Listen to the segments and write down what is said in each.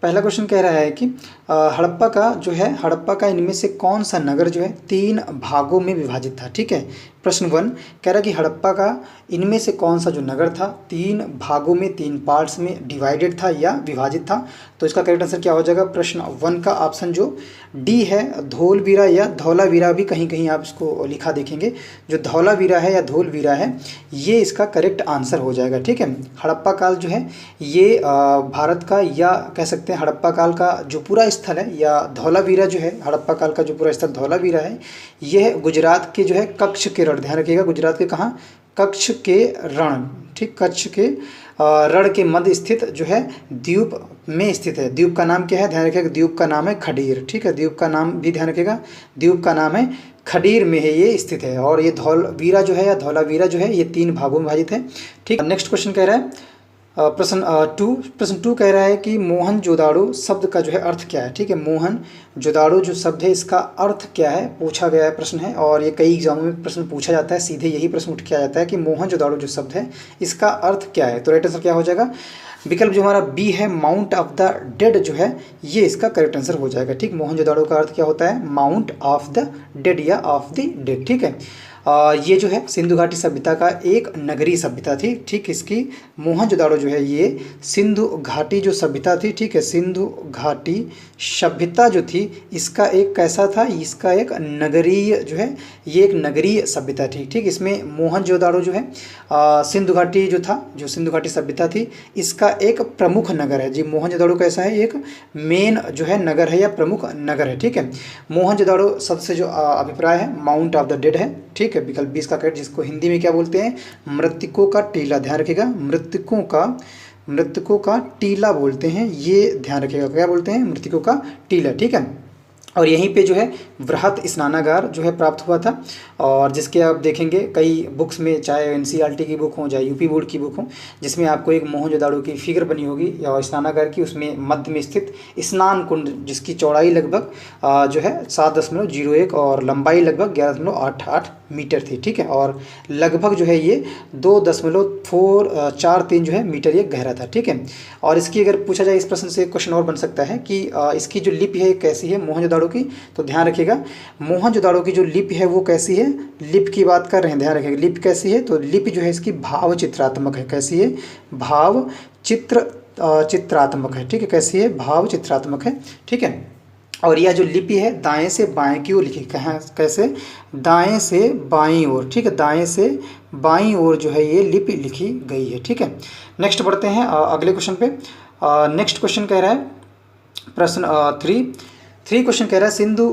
पहला क्वेश्चन कह रहा है कि हड़प्पा का इनमें से कौन सा नगर जो है 3 भागों में विभाजित था। ठीक है, प्रश्न 1 कह रहा है कि हड़प्पा का इनमें से कौन सा जो नगर था 3 भागों में 3 पार्ट्स में डिवाइडेड था या विभाजित था। तो इसका करेक्ट आंसर क्या हो जाएगा, प्रश्न 1 का ऑप्शन जो डी है धोलवीरा या धौलावीरा, भी कहीं कहीं आप इसको लिखा देखेंगे, जो धौलावीरा है या धोलवीरा है ये इसका करेक्ट आंसर हो जाएगा। ठीक है, हड़प्पा काल जो है ये भारत का या कह सकते हैं हड़प्पा काल का जो पूरा स्थल है या धौलावीरा जो है, हड़प्पा काल का जो पूरा स्थल धौलावीरा है यह गुजरात के जो है कच्छ के रण, ध्यान रखिएगा गुजरात के कहाँ, कच्छ के रण, ठीक, कच्छ के रण के मध्य स्थित जो है द्वीप में स्थित है। द्वीप का नाम क्या है, ध्यान रखिएगा द्वीप का नाम है खडीर। ठीक है, द्वीप का नाम भी ध्यान रखिएगा, द्वीप का नाम है खडीर में है ये स्थित है। और ये धौलवीरा जो है या धौलावीरा जो है ये 3 भागों में विभाजित है। ठीक, नेक्स्ट क्वेश्चन कह रहा है प्रश्न 2 कह रहा है कि मोहनजोदाड़ो शब्द का जो है अर्थ क्या है। ठीक है, मोहनजोदाड़ो जो शब्द है इसका अर्थ क्या है पूछा गया है प्रश्न है, और ये कई एग्जामों में प्रश्न पूछा जाता है, सीधे यही प्रश्न उठ के आ जाता है कि मोहनजोदाड़ो जो शब्द है इसका अर्थ क्या है। तो राइट आंसर क्या हो जाएगा, विकल्प जो हमारा बी है माउंट ऑफ द डेड जो है ये इसका करेक्ट आंसर हो जाएगा। ठीक, मोहनजोदाड़ो का अर्थ क्या होता है, माउंट ऑफ द डेड या ऑफ द डेड। ठीक है, ये जो है सिंधु घाटी सभ्यता का एक नगरीय सभ्यता थी। ठीक, इसकी मोहनजोदाड़ो जो है ये सिंधु घाटी जो सभ्यता थी, ठीक है, सिंधु घाटी सभ्यता जो थी इसका एक कैसा था, इसका एक नगरीय जो है ये एक नगरीय सभ्यता थी। ठीक, इसमें मोहनजोदाड़ो जो है सिंधु घाटी जो था, जो सिंधु घाटी सभ्यता थी इसका एक प्रमुख नगर है जी। मोहनजोदाड़ो कैसा है, एक मेन जो है नगर है या प्रमुख नगर है। ठीक है, मोहनजोदाड़ो शब्द से जो अभिप्राय है माउंट ऑफ द डेड है। ठीक है, विकल्प 20 का करेक्ट, जिसको हिंदी में क्या बोलते हैं, मृतकों का टीला, ध्यान रखिएगा मृतकों का टीला बोलते हैं, ये ध्यान रखिएगा, क्या बोलते हैं, मृतकों का टीला। ठीक है, और यहीं पे जो है बृहत स्नानागार जो है प्राप्त हुआ था, और जिसके आप देखेंगे कई बुक्स में, चाहे एनसीईआरटी की बुक हो चाहे यूपी बोर्ड की बुक हो, जिसमें आपको एक मोहनजोदाड़ो की फिगर बनी होगी या स्नानागार की, उसमें मध्य में स्थित स्नान कुंड जिसकी चौड़ाई लगभग जो है 7.01 और लंबाई लगभग 11.88 मीटर थी। ठीक है, और लगभग जो है ये 2.443 जो है मीटर ये गहरा था। ठीक है, और इसकी अगर पूछा जाए इस प्रश्न से क्वेश्चन और बन सकता है कि इसकी जो लिपि है कैसी है मोहनजोदाड़ो की, तो ध्यान रखिएगा मोहनजोदाड़ो की जो लिपि है वो कैसी है, लिपि की बात कर रहे हैं, ध्यान रखिएगा लिपि कैसी है, तो लिपि जो है इसकी भाव चित्रात्मक है। कैसी है, भाव चित्रात्मक है। ठीक है, कैसी है, भाव चित्रात्मक है। ठीक है, और यह जो लिपि है दाएं से बाएं की ओर लिखी, कहाँ, कैसे, दाएं से बाईं ओर। ठीक है, दाएं से बाईं ओर जो है ये लिपि लिखी गई है। ठीक है, नेक्स्ट बढ़ते हैं अगले क्वेश्चन पे। नेक्स्ट क्वेश्चन कह रहा है प्रश्न 3 क्वेश्चन कह रहा है सिंधु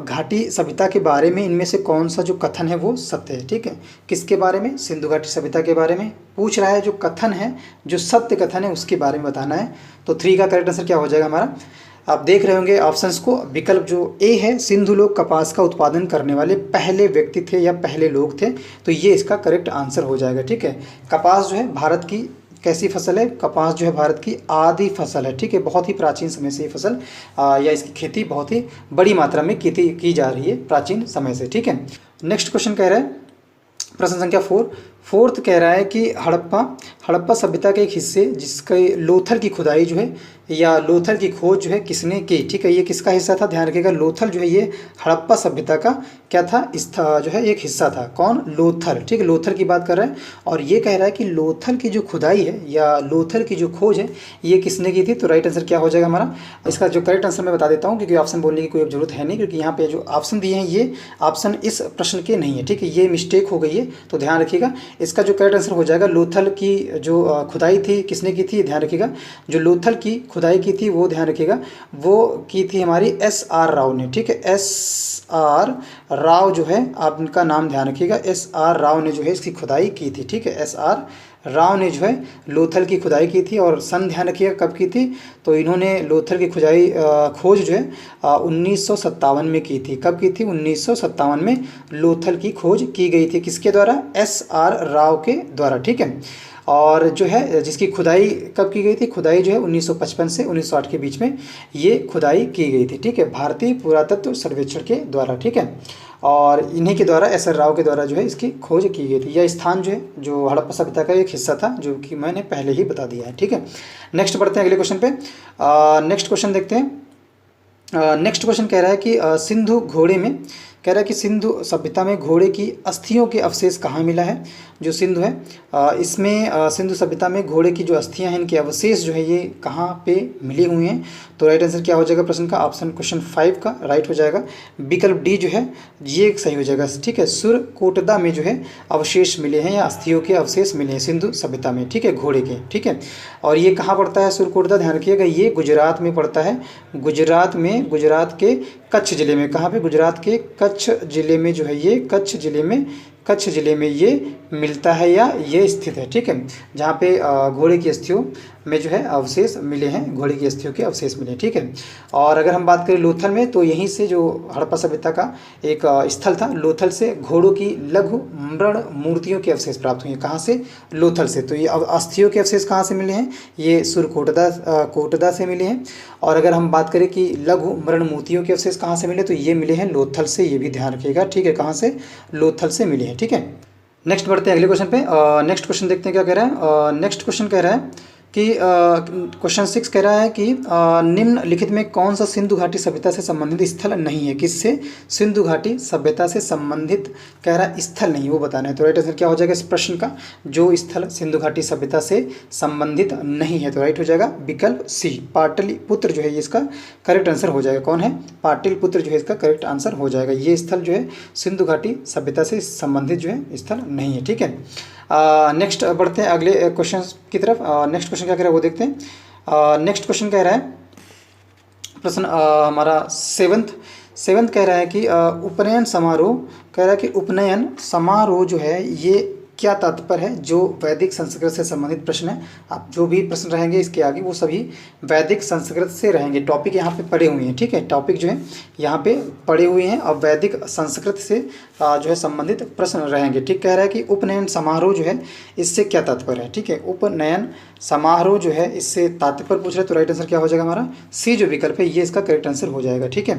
घाटी सभ्यता के बारे में इनमें से कौन सा जो कथन है वो सत्य है। ठीक है, किसके बारे में, सिंधु घाटी सभ्यता के बारे में पूछ रहा है, जो कथन है जो सत्य कथन है उसके बारे में बताना है। तो 3 का करेक्ट आंसर क्या हो जाएगा हमारा, आप देख रहे होंगे ऑप्शंस को, विकल्प जो ए है सिंधु लोग कपास का उत्पादन करने वाले पहले व्यक्ति थे या पहले लोग थे, तो ये इसका करेक्ट आंसर हो जाएगा। ठीक है, कपास जो है भारत की कैसी फसल है, कपास जो है भारत की आदि फसल है। ठीक है, बहुत ही प्राचीन समय से ये फसल या इसकी खेती बहुत ही बड़ी मात्रा में की जा रही है प्राचीन समय से। ठीक है, नेक्स्ट क्वेश्चन कह रहा है प्रश्न संख्या 4 कह रहा है कि हड़प्पा सभ्यता के एक हिस्से जिसके लोथल की खुदाई जो है या लोथल की खोज जो है किसने की। ठीक है, ये किसका हिस्सा था, ध्यान रखिएगा लोथल जो है ये हड़प्पा सभ्यता का क्या था, जो है एक हिस्सा था। कौन, लोथल। ठीक है, लोथल की बात कर रहा है, और ये कह रहा है कि लोथल की जो खुदाई है या लोथल की जो खोज है ये किसने की थी। तो राइट आंसर क्या हो जाएगा हमारा, इसका जो करेक्ट आंसर मैं बता देता हूँ, क्योंकि ऑप्शन बोलने की कोई जरूरत है नहीं, क्योंकि यहाँ पे जो ऑप्शन दिए हैं ये ऑप्शन इस प्रश्न के नहीं है। ठीक है, ये मिस्टेक हो गई है, तो ध्यान रखिएगा इसका जो करेक्ट आंसर हो जाएगा लोथल की जो खुदाई थी किसने की थी, ध्यान रखिएगा जो लोथल की खुदाई की थी वो ध्यान रखिएगा वो की थी हमारी SR राव ने। ठीक है, SR राव जो है आप इनका नाम ध्यान रखिएगा, SR राव ने जो है इसकी खुदाई की थी। ठीक है, SR राव ने जो है लोथल की खुदाई की थी, और सन ध्यान रखिएगा कब की थी, तो इन्होंने लोथल की खोज जो है 1957 में की थी। कब की थी, 1957 में लोथल की खोज की गई थी, किसके द्वारा, SR राव के द्वारा। ठीक है, और जो है जिसकी खुदाई कब की गई थी, खुदाई जो है 1955 से 1908 के बीच में ये खुदाई की गई थी, ठीक है, भारतीय पुरातत्व सर्वेक्षण के द्वारा, ठीक है। और इन्हीं के द्वारा एस आर राव के द्वारा जो है इसकी खोज की गई थी। यह स्थान जो है जो हड़प्पा सभ्यता का एक हिस्सा था, जो कि मैंने पहले ही बता दिया है, ठीक है। नेक्स्ट बढ़ते हैं अगले क्वेश्चन पे। नेक्स्ट क्वेश्चन देखते हैं। नेक्स्ट क्वेश्चन कह रहा है कि सिंधु घोड़े में, कह रहा है कि सिंधु सभ्यता में घोड़े की अस्थियों के अवशेष कहाँ मिला है। जो सिंधु है इसमें सिंधु सभ्यता में घोड़े की जो अस्थियां हैं इनके अवशेष जो है ये कहाँ पे मिले हुए हैं। तो राइट आंसर क्या हो जाएगा प्रश्न का, ऑप्शन क्वेश्चन 5 का राइट हो जाएगा, विकल्प डी जो है ये सही हो जाएगा, ठीक है। सुरकोटदा में जो है अवशेष मिले हैं या अस्थियों के अवशेष मिले हैं सिंधु सभ्यता में, ठीक है, घोड़े के, ठीक है। और ये कहाँ पड़ता है सुरकोटदा, ध्यान रखिएगा, ये गुजरात में पड़ता है। गुजरात में, गुजरात के कच्छ जिले में, कहाँ पे, गुजरात के कच्छ जिले में जो है ये, कच्छ जिले में ये मिलता है या ये स्थित है, ठीक है, जहाँ पे घोड़े की अस्थियों में जो है अवशेष मिले हैं, घोड़े की अस्थियों के अवशेष मिले हैं, ठीक है। और अगर हम बात करें लोथल में, तो यहीं से जो हड़प्पा सभ्यता का एक स्थल था, लोथल से घोड़ों की लघु मृण मूर्तियों के अवशेष प्राप्त हुए हैं। कहाँ से, लोथल से। तो ये अस्थियों के अवशेष कहाँ से मिले हैं, ये सुरकोटदा से मिले हैं। और अगर हम बात करें कि लघु मृण मूर्तियों के अवशेष कहाँ से मिले, तो ये मिले हैं लोथल से, ये भी ध्यान रखिएगा, ठीक है, कहाँ से, लोथल से मिले हैं, ठीक है। नेक्स्ट बढ़ते हैं अगले क्वेश्चन पे। नेक्स्ट क्वेश्चन देखते हैं क्या कह रहा है। नेक्स्ट क्वेश्चन कह रहा है कि क्वेश्चन 6 कह रहा है कि निम्नलिखित में कौन सा सिंधु घाटी सभ्यता से संबंधित स्थल नहीं है। किससे, सिंधु घाटी सभ्यता से संबंधित कह रहा है स्थल नहीं, वो बताना है। तो राइट आंसर क्या हो जाएगा इस प्रश्न का, जो स्थल सिंधु घाटी सभ्यता से संबंधित नहीं है, तो राइट हो जाएगा विकल्प सी, पाटलिपुत्र जो है ये इसका करेक्ट आंसर हो जाएगा। कौन है, पाटलिपुत्र जो है इसका करेक्ट आंसर हो जाएगा। ये स्थल जो है सिंधु घाटी सभ्यता से संबंधित जो है स्थल नहीं है, ठीक है। नेक्स्ट बढ़ते हैं अगले क्वेश्चन की तरफ। नेक्स्ट क्वेश्चन क्या कह रहा है वो देखते हैं। नेक्स्ट क्वेश्चन कह रहा है प्रश्न हमारा सेवंथ कह रहा है कि उपनयन समारोह, कह रहा है कि उपनयन समारोह जो है ये क्या तात्पर्य है। जो वैदिक संस्कृत से संबंधित प्रश्न है, आप जो भी प्रश्न रहेंगे इसके आगे वो सभी वैदिक संस्कृत से रहेंगे। टॉपिक यहाँ पे पड़े हुए हैं, ठीक है, टॉपिक जो है यहाँ पे पड़े हुए हैं और वैदिक संस्कृत से जो है संबंधित प्रश्न रहेंगे, ठीक। कह रहा है कि उपनयन समारोह जो है इससे क्या तात्पर्य है, ठीक है, उपनयन समारोह जो है इससे तात्पर्य पूछ रहे हैं। तो राइट आंसर क्या हो जाएगा हमारा सी जो विकल्प है ये इसका करेक्ट आंसर हो जाएगा, ठीक है।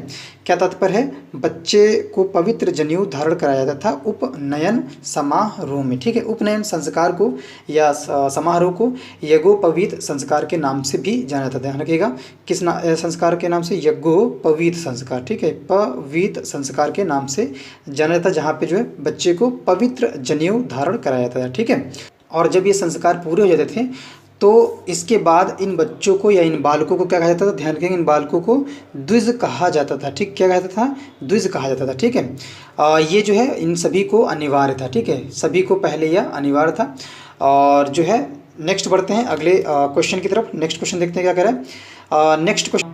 क्या तात्पर्य है, बच्चे को पवित्र जनेऊ धारण कराया जाता था उपनयन समारोह में, ठीक है। उपनयन संस्कार को या समारोह को यज्ञोपवीत संस्कार के नाम से भी जाना जाता है। ध्यान रखिएगा किस संस्कार के नाम से, यज्ञोपवीत संस्कार, ठीक है, पवीत संस्कार के नाम से जाना जाता है, जहाँ पे जो है बच्चे को पवित्र जनेऊ धारण कराया जाता है, ठीक है। और जब ये संस्कार पूरे हो जाते थे तो इसके बाद इन बच्चों को या इन बालकों को क्या कहा जाता था, ध्यान रखेंगे, इन बालकों को द्विज कहा जाता था, ठीक, क्या कहा जाता था, द्विज कहा जाता था, ठीक है। ये जो है इन सभी को अनिवार्य था, ठीक है, सभी को पहले यह अनिवार्य था। और जो है नेक्स्ट बढ़ते हैं अगले क्वेश्चन की तरफ। नेक्स्ट क्वेश्चन देखते हैं क्या कह रहा है। नेक्स्ट क्वेश्चन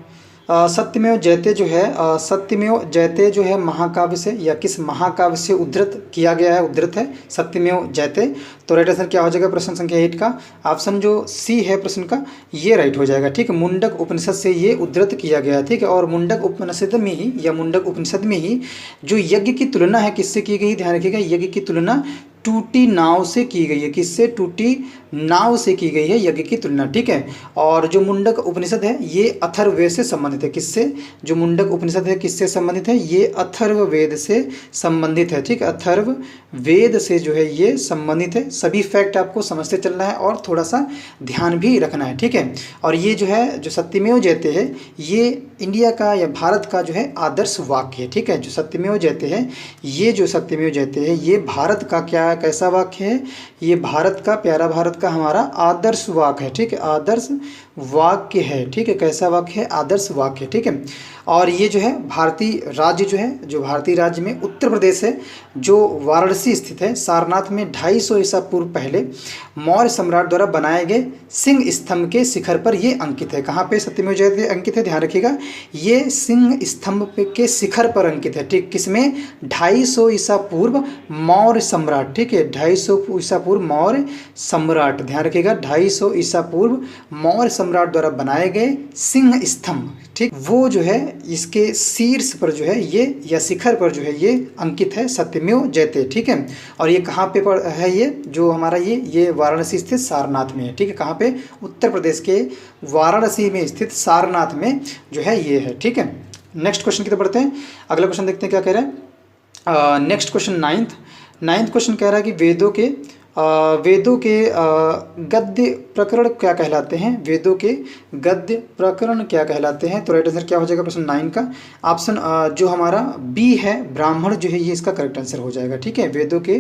सत्यमेव जयते जो है, सत्यमेव जयते जो है महाकाव्य से या किस महाकाव्य से उद्धृत किया गया है, उद्धृत है सत्यमेव जयते। तो राइट आंसर क्या हो जाएगा प्रश्न संख्या 8 का, ऑप्शन जो सी है प्रश्न का ये राइट हो जाएगा, ठीक है। मुंडक उपनिषद से ये उद्धृत किया गया है, ठीक है। और मुंडक उपनिषद में ही या मुंडक उपनिषद में ही जो यज्ञ की तुलना है किससे की गई, ध्यान रखिएगा, यज्ञ की तुलना टूटी नाव से की गई है। किससे, टूटी नाव से की गई है यज्ञ की तुलना, ठीक है। और जो मुंडक उपनिषद है ये अथर्ववेद से संबंधित है। किससे, जो मुंडक उपनिषद है किससे संबंधित है, ये अथर्ववेद से संबंधित है, ठीक है, अथर्ववेद से जो है ये संबंधित है। सभी फैक्ट आपको समझते चलना है और थोड़ा सा ध्यान भी रखना है, ठीक है। और ये जो है जो सत्यमेव जयते है ये इंडिया का या भारत का जो है आदर्श वाक्य है, ठीक है। जो सत्यमेव जयते है ये जो सत्यमेव जयते है ये भारत का क्या कैसा वाक्य है, ये भारत का, प्यारा भारत का हमारा आदर्श वाक्य है, ठीक है, आदर्श वाक्य है, ठीक है, कैसा वाक्य है, आदर्श वाक्य, ठीक है। और ये जो है भारतीय राज्य जो है, जो भारतीय राज्य में उत्तर प्रदेश है, जो वाराणसी स्थित है, सारनाथ में 250 ईसा पूर्व पहले मौर्य सम्राट द्वारा बनाए गए सिंह स्तंभ के शिखर पर ये अंकित है। कहाँ पे सत्यमेव जयते अंकित है, ध्यान रखिएगा, ये सिंह स्तंभ के शिखर पर अंकित है, ठीक, किसमें, 250 ईसा पूर्व मौर्य सम्राट, ठीक है, 250 ईसा पूर्व मौर्य सम्राट, ध्यान रखिएगा 250 ईसा पूर्व मौर्य सम्राट द्वारा बनाए गए सिंह स्तंभ, ठीक, वो जो है इसके शीर्ष पर जो है ये, या शिखर पर जो है ये अंकित है सत्यमेव जयते, ठीक है। और ये कहाँ पे है, ये जो हमारा ये वाराणसी स्थित सारनाथ में है, ठीक है। कहाँ पे? उत्तर प्रदेश के वाराणसी में स्थित सारनाथ में जो है ये है, ठीक है। नेक्स्ट क्वेश्चन की तरफ बढ़ते हैं। अगला क्वेश्चन देखते हैं क्या कह रहे हैं। नेक्स्ट क्वेश्चन नाइन्थ क्वेश्चन कह रहा है कि वेदों के गद्य प्रकरण क्या कहलाते हैं? वेदों के गद्य प्रकरण क्या कहलाते हैं? तो राइट आंसर क्या हो जाएगा प्रश्न 9 का? ऑप्शन जो हमारा बी है, ब्राह्मण जो है ये इसका करेक्ट आंसर हो जाएगा, ठीक है। वेदों के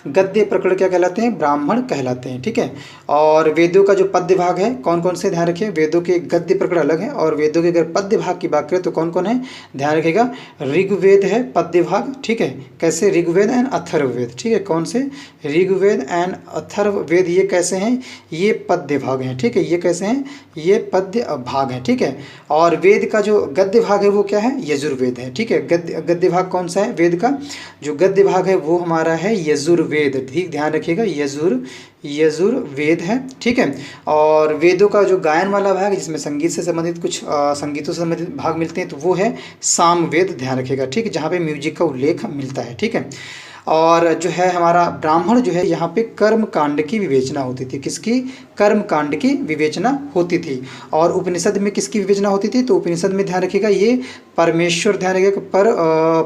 गद्य प्रकरण क्या कहलाते हैं? ब्राह्मण कहलाते हैं, ठीक है। और वेदों का जो पद्य भाग है कौन कौन से, ध्यान रखिए, वेदों के गद्य प्रकरण अलग है और वेदों के अगर पद्य भाग की बात करें तो कौन कौन है, ध्यान रखिएगा। ऋग्वेद है पद्य भाग, ठीक है। कैसे? ऋग्वेद एंड अथर्ववेद, ठीक है। कौन से? ऋग्वेद एंड अथर्ववेद, ये कैसे हैं? ये पद्य भाग हैं, ठीक है। ये कैसे हैं? ये पद्य भाग हैं, ठीक है। और वेद का जो गद्य भाग है वो क्या है? यजुर्वेद है, ठीक है। गद्य भाग कौन सा है? वेद का जो गद्य भाग है वो हमारा है यजुर्वेद, ठीक, ध्यान रखिएगा, यजुर्वेद है, ठीक है। और वेदों का जो गायन वाला भाग है जिसमें संगीत से संबंधित कुछ संगीतों से संबंधित भाग मिलते हैं तो वो है सामवेद, ध्यान रखिएगा, ठीक, जहाँ पे म्यूजिक का उल्लेख मिलता है, ठीक है। और जो है हमारा ब्राह्मण जो है यहाँ पे कर्म कांड की विवेचना होती थी। किसकी? कर्म कांड की विवेचना होती थी। और उपनिषद में किसकी विवेचना होती थी? तो उपनिषद में ध्यान रखिएगा ये परमेश्वर, ध्यान रखिएगा,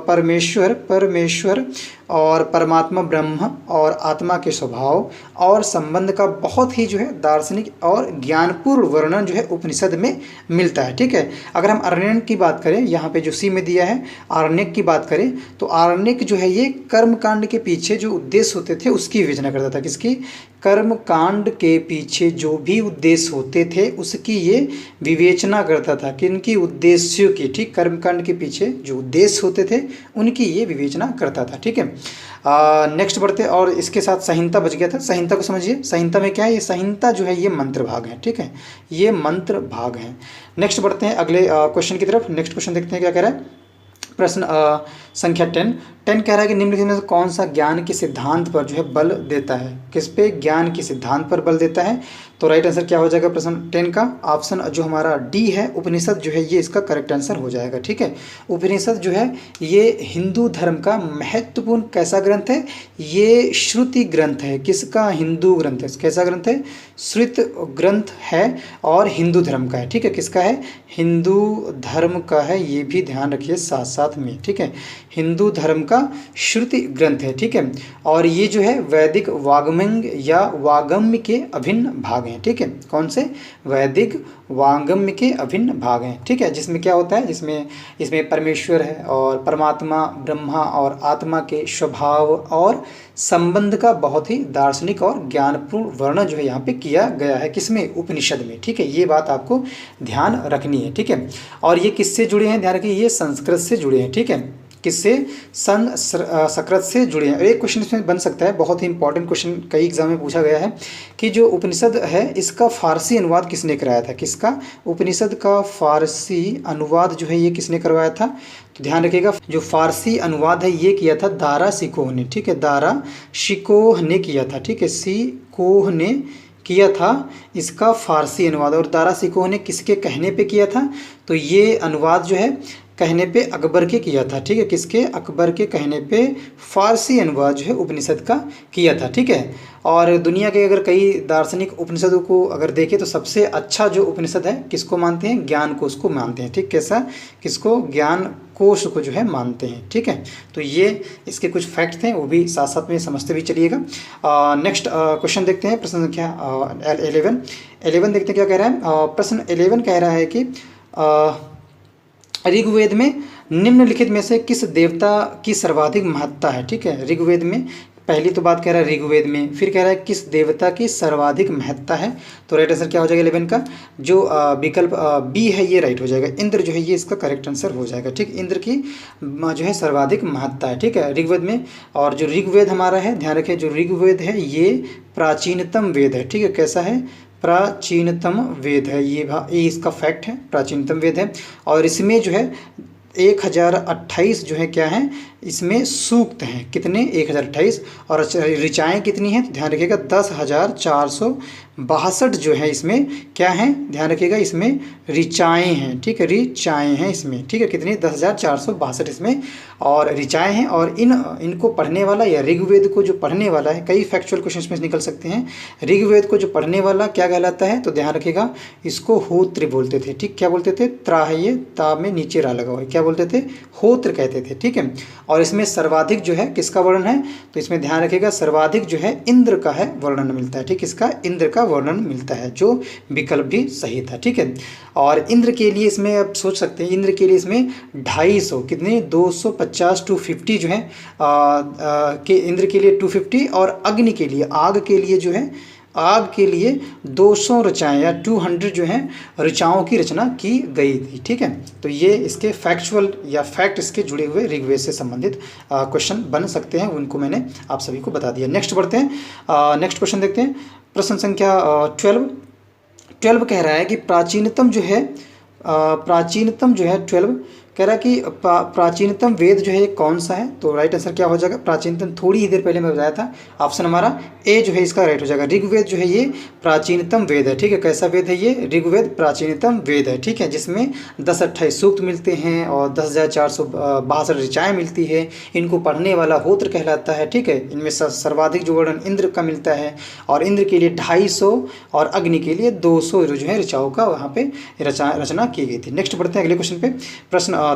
परमेश्वर और परमात्मा ब्रह्म और आत्मा के स्वभाव और संबंध का बहुत ही जो है दार्शनिक और ज्ञानपूर्ण वर्णन जो है उपनिषद में मिलता है, ठीक है। अगर हम आरण्यक की बात करें, यहाँ पे जो सी में दिया है आरण्यक की बात करें तो आरण्यक जो है ये कर्म कांड के पीछे जो उद्देश्य होते थे उसकी विवेचना करता था। किसकी? कर्म कांड के पीछे जो भी उद्देश्य होते थे उसकी ये विवेचना करता था। किनकी? उद्देश्यों की, ठीक। कर्म कांड के पीछे जो उद्देश्य होते थे उनकी ये विवेचना करता था, ठीक है। नेक्स्ट बढ़ते, और इसके साथ संहिता बच गया था। संहिता को समझिए, संहिता में क्या है? ये संहिता जो है ये मंत्र भाग है, ठीक है, ये मंत्र भाग है। नेक्स्ट बढ़ते हैं अगले क्वेश्चन की तरफ। नेक्स्ट क्वेश्चन देखते हैं क्या कह रहा है। प्रश्न संख्या 10 कह रहा है कि निम्नलिखित में से कौन सा ज्ञान के सिद्धांत पर जो है बल देता है? किस पे? ज्ञान के सिद्धांत पर बल देता है। तो राइट आंसर क्या हो जाएगा प्रश्न 10 का? ऑप्शन जो हमारा डी है, उपनिषद जो है ये इसका करेक्ट आंसर हो जाएगा, ठीक है। उपनिषद जो है ये हिंदू धर्म का महत्वपूर्ण कैसा ग्रंथ है? ये श्रुति ग्रंथ है। किसका? हिंदू ग्रंथ है। कैसा ग्रंथ है? श्रुत ग्रंथ है और हिंदू धर्म का है, ठीक है। किसका है? हिंदू धर्म का है, ये भी ध्यान रखिए साथ साथ में, ठीक है। हिंदू धर्म का श्रुति ग्रंथ है, ठीक है। और ये जो है वैदिक वाग्मय या वागम्य के अभिन्न भाग हैं, ठीक है। कौन से? वैदिक वाग्मय के अभिन्न भाग हैं, ठीक है। जिसमें क्या होता है? इसमें परमेश्वर है और परमात्मा ब्रह्मा और आत्मा के स्वभाव और संबंध का बहुत ही दार्शनिक और ज्ञानपूर्ण वर्णन जो है यहाँ पे किया गया है। किसमें? उपनिषद में, ठीक है। ये बात आपको ध्यान रखनी है, ठीक है। और ये किससे जुड़े हैं? ध्यान रखिए, ये संस्कृत से जुड़े हैं, ठीक है। किससे? संस्कृत से जुड़े हैं। एक क्वेश्चन इसमें बन सकता है, बहुत ही इंपॉर्टेंट क्वेश्चन कई एग्जाम में पूछा गया है कि जो उपनिषद है इसका फारसी अनुवाद किसने कराया था? किसका? उपनिषद का फारसी अनुवाद जो है ये किसने करवाया था? तो ध्यान रखिएगा, जो फारसी अनुवाद है ये किया था दारा शिकोह ने, ठीक है। दारा शिकोह ने किया था, ठीक है। शिकोह ने किया था इसका फारसी अनुवाद। और दारा शिकोह ने किसके कहने पे किया था? तो ये अनुवाद जो है कहने पे अकबर के किया था, ठीक है। किसके? अकबर के कहने पे फारसी अनुवाद जो है उपनिषद का किया था, ठीक है। और दुनिया के अगर कई दार्शनिक उपनिषदों को अगर देखें तो सबसे अच्छा जो उपनिषद है किसको मानते हैं? ज्ञान कोश को मानते हैं, ठीक। कैसा? किसको? ज्ञान कोश को जो है मानते हैं, ठीक है। तो ये इसके कुछ फैक्ट थे, वो भी साथ साथ में समझते भी चलिएगा। नेक्स्ट क्वेश्चन देखते हैं, प्रश्न संख्या 11 देखते हैं क्या कह रहा है। प्रश्न 11 कह रहा है कि ऋग्वेद में निम्नलिखित में से किस देवता की सर्वाधिक महत्ता है? ठीक है, ऋग्वेद में पहली तो बात कह रहा है ऋग्वेद में, फिर कह रहा है किस देवता की सर्वाधिक महत्ता है। तो राइट आंसर क्या हो जाएगा 11 का? जो विकल्प बी है ये राइट हो जाएगा। इंद्र जो है ये इसका करेक्ट आंसर हो जाएगा, ठीक। इंद्र की जो है सर्वाधिक महत्ता है, ठीक है, ऋग्वेद में। और जो ऋग्वेद हमारा है, ध्यान रखें, जो ऋग्वेद है ये प्राचीनतम वेद है, ठीक है। कैसा है? प्राचीनतम वेद है, ये इसका फैक्ट है, प्राचीनतम वेद है। और इसमें जो है 1028 जो है क्या है, इसमें सूक्त हैं। कितने? 1028। और ऋचाएँ कितनी हैं? तो ध्यान रखिएगा 10,400 62 जो है इसमें क्या है, ध्यान रखिएगा, इसमें ऋचाएँ हैं, ठीक है, ऋचाएँ हैं इसमें, ठीक है, कितनी 10,462 इसमें और ऋचाएँ हैं। और इनको पढ़ने वाला या ऋग्वेद को जो पढ़ने वाला है, कई फैक्चुअल क्वेश्चन में निकल सकते हैं। ऋग्वेद को जो पढ़ने वाला क्या कहलाता है, तो ध्यान रखिएगा, इसको होत्र बोलते थे, ठीक, क्या बोलते थे, त्रा है ये, ता में नीचे रा लगा हुआ है, क्या बोलते थे, होत्र कहते थे, ठीक है। और इसमें सर्वाधिक जो है किसका वर्णन है, तो इसमें ध्यान रखिएगा सर्वाधिक जो है इंद्र का है वर्णन मिलता है, ठीक, इसका इंद्र का वर्णन मिलता है, जो विकल्प भी सही था, ठीक है। और इंद्र के लिए इसमें आप सोच सकते हैं, इंद्र के लिए इसमें 250 कितने 250 250 जो है के इंद्र के लिए 250 और अग्नि के लिए, आग के लिए जो है, आग के लिए 200 ऋचाएँ या 200 जो हैं ऋचाओं की रचना की गई थी, ठीक है। तो ये इसके फैक्चुअल या फैक्ट इसके जुड़े हुए ऋग्वेद से संबंधित क्वेश्चन बन सकते हैं, उनको मैंने आप सभी को बता दिया। नेक्स्ट बढ़ते हैं, नेक्स्ट क्वेश्चन देखते हैं, प्रश्न संख्या 12 कह रहा है कि प्राचीनतम जो है 12 कह रहा है कि प्राचीनतम वेद जो है कौन सा है, तो राइट आंसर क्या हो जाएगा, प्राचीनतम, थोड़ी ही देर पहले मैं बताया था, ऑप्शन हमारा ए जो है इसका राइट हो जाएगा। ऋग्वेद जो है ये प्राचीनतम वेद है, ठीक है, कैसा वेद है ये, ऋग्वेद प्राचीनतम वेद है, ठीक है, जिसमें 1028 सूक्त मिलते हैं और 10,462 ऋचाएँ मिलती है। इनको पढ़ने वाला होत्र कहलाता है, ठीक है। इनमें सर्वाधिक जो वर्णन इंद्र का मिलता है और इंद्र के लिए 250 और अग्नि के लिए 200 जो है ऋचाओं का वहाँ पे रचना की गई थी। नेक्स्ट बढ़ते हैं अगले क्वेश्चन पे, प्रश्न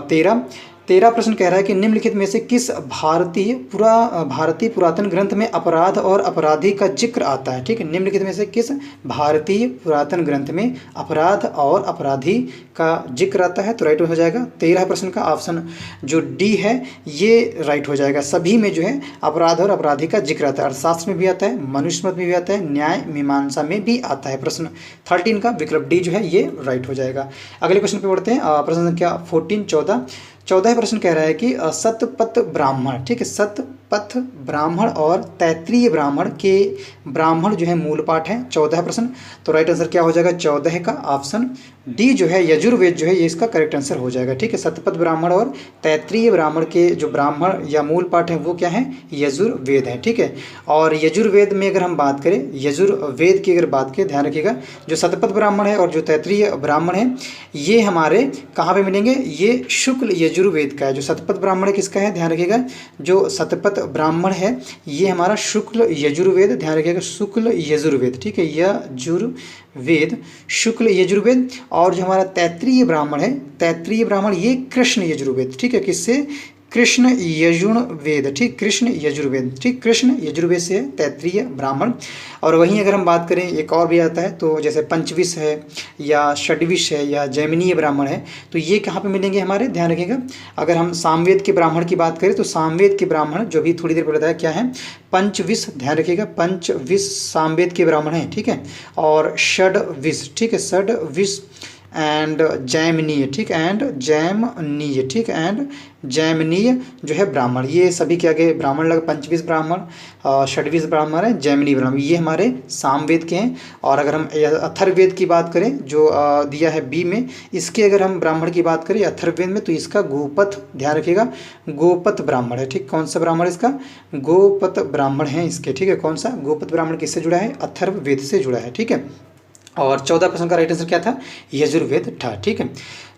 13 प्रश्न कह रहा है कि निम्नलिखित में से किस भारतीय पुरातन ग्रंथ में अपराध और अपराधी का जिक्र आता है, ठीक है, निम्नलिखित में से किस भारतीय पुरातन ग्रंथ में अपराध और अपराधी का जिक्र आता है, तो राइट हो जाएगा 13 प्रश्न का ऑप्शन जो डी है ये राइट हो जाएगा। सभी में जो है अपराध और अपराधी का जिक्र आता है, अर्थशास्त्र में भी आता है, मनुस्मृति में भी आता है, न्याय मीमांसा में भी आता है। प्रश्न 13 का विकल्प डी जो है ये राइट हो जाएगा। अगले क्वेश्चन पे बढ़ते हैं, प्रश्न संख्या 14 प्रश्न कह रहा है कि सतपथ ब्राह्मण, ठीक है, सतपथ ब्राह्मण और तैत्रीय ब्राह्मण के ब्राह्मण जो है मूल पाठ है। 14 प्रश्न, तो राइट आंसर क्या हो जाएगा 14 का ऑप्शन डी जो है यजुर्वेद जो है ये इसका करेक्ट आंसर हो जाएगा, ठीक है। सतपथ ब्राह्मण और तैत्रीय ब्राह्मण के जो ब्राह्मण या मूल पाठ है वो क्या है, यजुर्वेद है, ठीक है। और यजुर्वेद में अगर हम बात करें, यजुर्वेद की अगर बात करें, ध्यान रखिएगा, जो सतपथ ब्राह्मण है और जो तैत्रीय ब्राह्मण है ये हमारे कहाँ पे मिलेंगे, ये शुक्ल यजुर्वेद का है। जो सतपथ ब्राह्मण है किसका है, ध्यान रखिएगा, जो सतपथ ब्राह्मण है ये हमारा शुक्ल यजुर्वेद, ध्यान रखिएगा, शुक्ल यजुर्वेद, ठीक है, यजुर्वेद, शुक्ल यजुर्वेद। और जो हमारा तैत्रीय ब्राह्मण है, तैत्रीय ब्राह्मण ये कृष्ण यजुर्वेद, ठीक है, किससे, कृष्ण यजुर्वेद, ठीक, कृष्ण यजुर्वेद, ठीक, कृष्ण यजुर्वेद से है तैत्रीय ब्राह्मण। और वहीं अगर हम बात करें एक और भी आता है, तो जैसे पंचविश है या षड्विश है या जैमिनीय ब्राह्मण है, तो ये कहाँ पे मिलेंगे हमारे, ध्यान रखिएगा। अगर हम सामवेद के ब्राह्मण की बात करें तो सामवेद के ब्राह्मण जो भी थोड़ी देर पहले बताया क्या है, पंचविश, ध्यान रखिएगा, पंचविश सामवेद के ब्राह्मण हैं, ठीक है। और षड्विश, ठीक है, षड्विश एंड जैमिनीय, ठीक, एंड जैमनीय, ठीक, एंड जैमिनीय जो है ब्राह्मण, ये सभी के आगे ब्राह्मण लगे, पंचविश ब्राह्मण, षड्विश ब्राह्मण है, जैमिनी ब्राह्मण, ये हमारे सामवेद के हैं। और अगर हम अथर्ववेद की बात करें जो दिया है बी में, इसके अगर हम ब्राह्मण की बात करें अथर्ववेद में, तो इसका गोपथ, ध्यान रखिएगा, गोपथ ब्राह्मण है, ठीक, कौन सा ब्राह्मण इसका, गोपथ ब्राह्मण है इसके, ठीक है, कौन सा, गोपथ ब्राह्मण किससे जुड़ा है, अथर्ववेद से जुड़ा है, ठीक है। और 14 प्रश्न का राइट आंसर क्या था, यजुर्वेद था, ठीक है।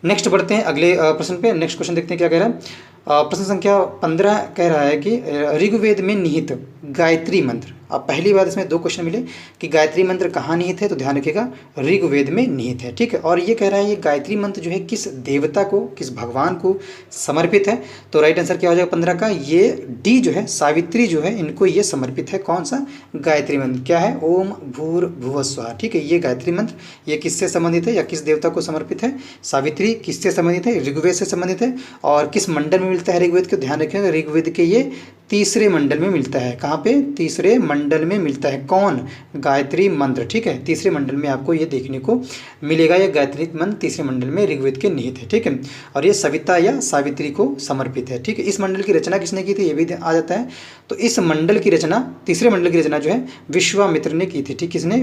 नेक्स्ट बढ़ते हैं अगले प्रश्न पे, नेक्स्ट क्वेश्चन देखते हैं क्या कह रहा है। प्रश्न संख्या 15 कह रहा है कि ऋग्वेद में निहित गायत्री मंत्र, अब पहली बार इसमें 2 क्वेश्चन मिले कि गायत्री मंत्र कहाँ निहित है, तो ध्यान रखिएगा ऋग्वेद में निहित है, ठीक है। और ये कह रहा है ये गायत्री मंत्र जो है किस देवता को, किस भगवान को समर्पित है, तो राइट आंसर क्या हो जाएगा 15 का, ये डी जो है सावित्री जो है इनको ये समर्पित है। कौन सा गायत्री मंत्र, क्या है, ओम भूर्भुवः स्वः, ठीक है, ये गायत्री मंत्र ये किससे संबंधित है या किस देवता को समर्पित है, सावित्री किससे संबंधित है, ऋग्वेद से संबंधित है। और किस मंडल में मिलता है ऋग्वेद को, ध्यान रखिएगा, ऋग्वेद के ये तीसरे मंडल में मिलता है, कहाँ पे, तीसरे मंडल में मिलता है, कौन, गायत्री मंत्र, ठीक है, तीसरे मंडल में आपको ये देखने को मिलेगा, ये गायत्री मंत्र तीसरे मंडल में ऋग्वेद के निहित है, ठीक है। और ये सविता या सावित्री को समर्पित है, ठीक है। इस मंडल की रचना किसने की थी ये भी आ जाता है, तो इस मंडल की रचना, तीसरे मंडल की रचना जो है विश्वामित्र ने की थी, ठीक, किसने,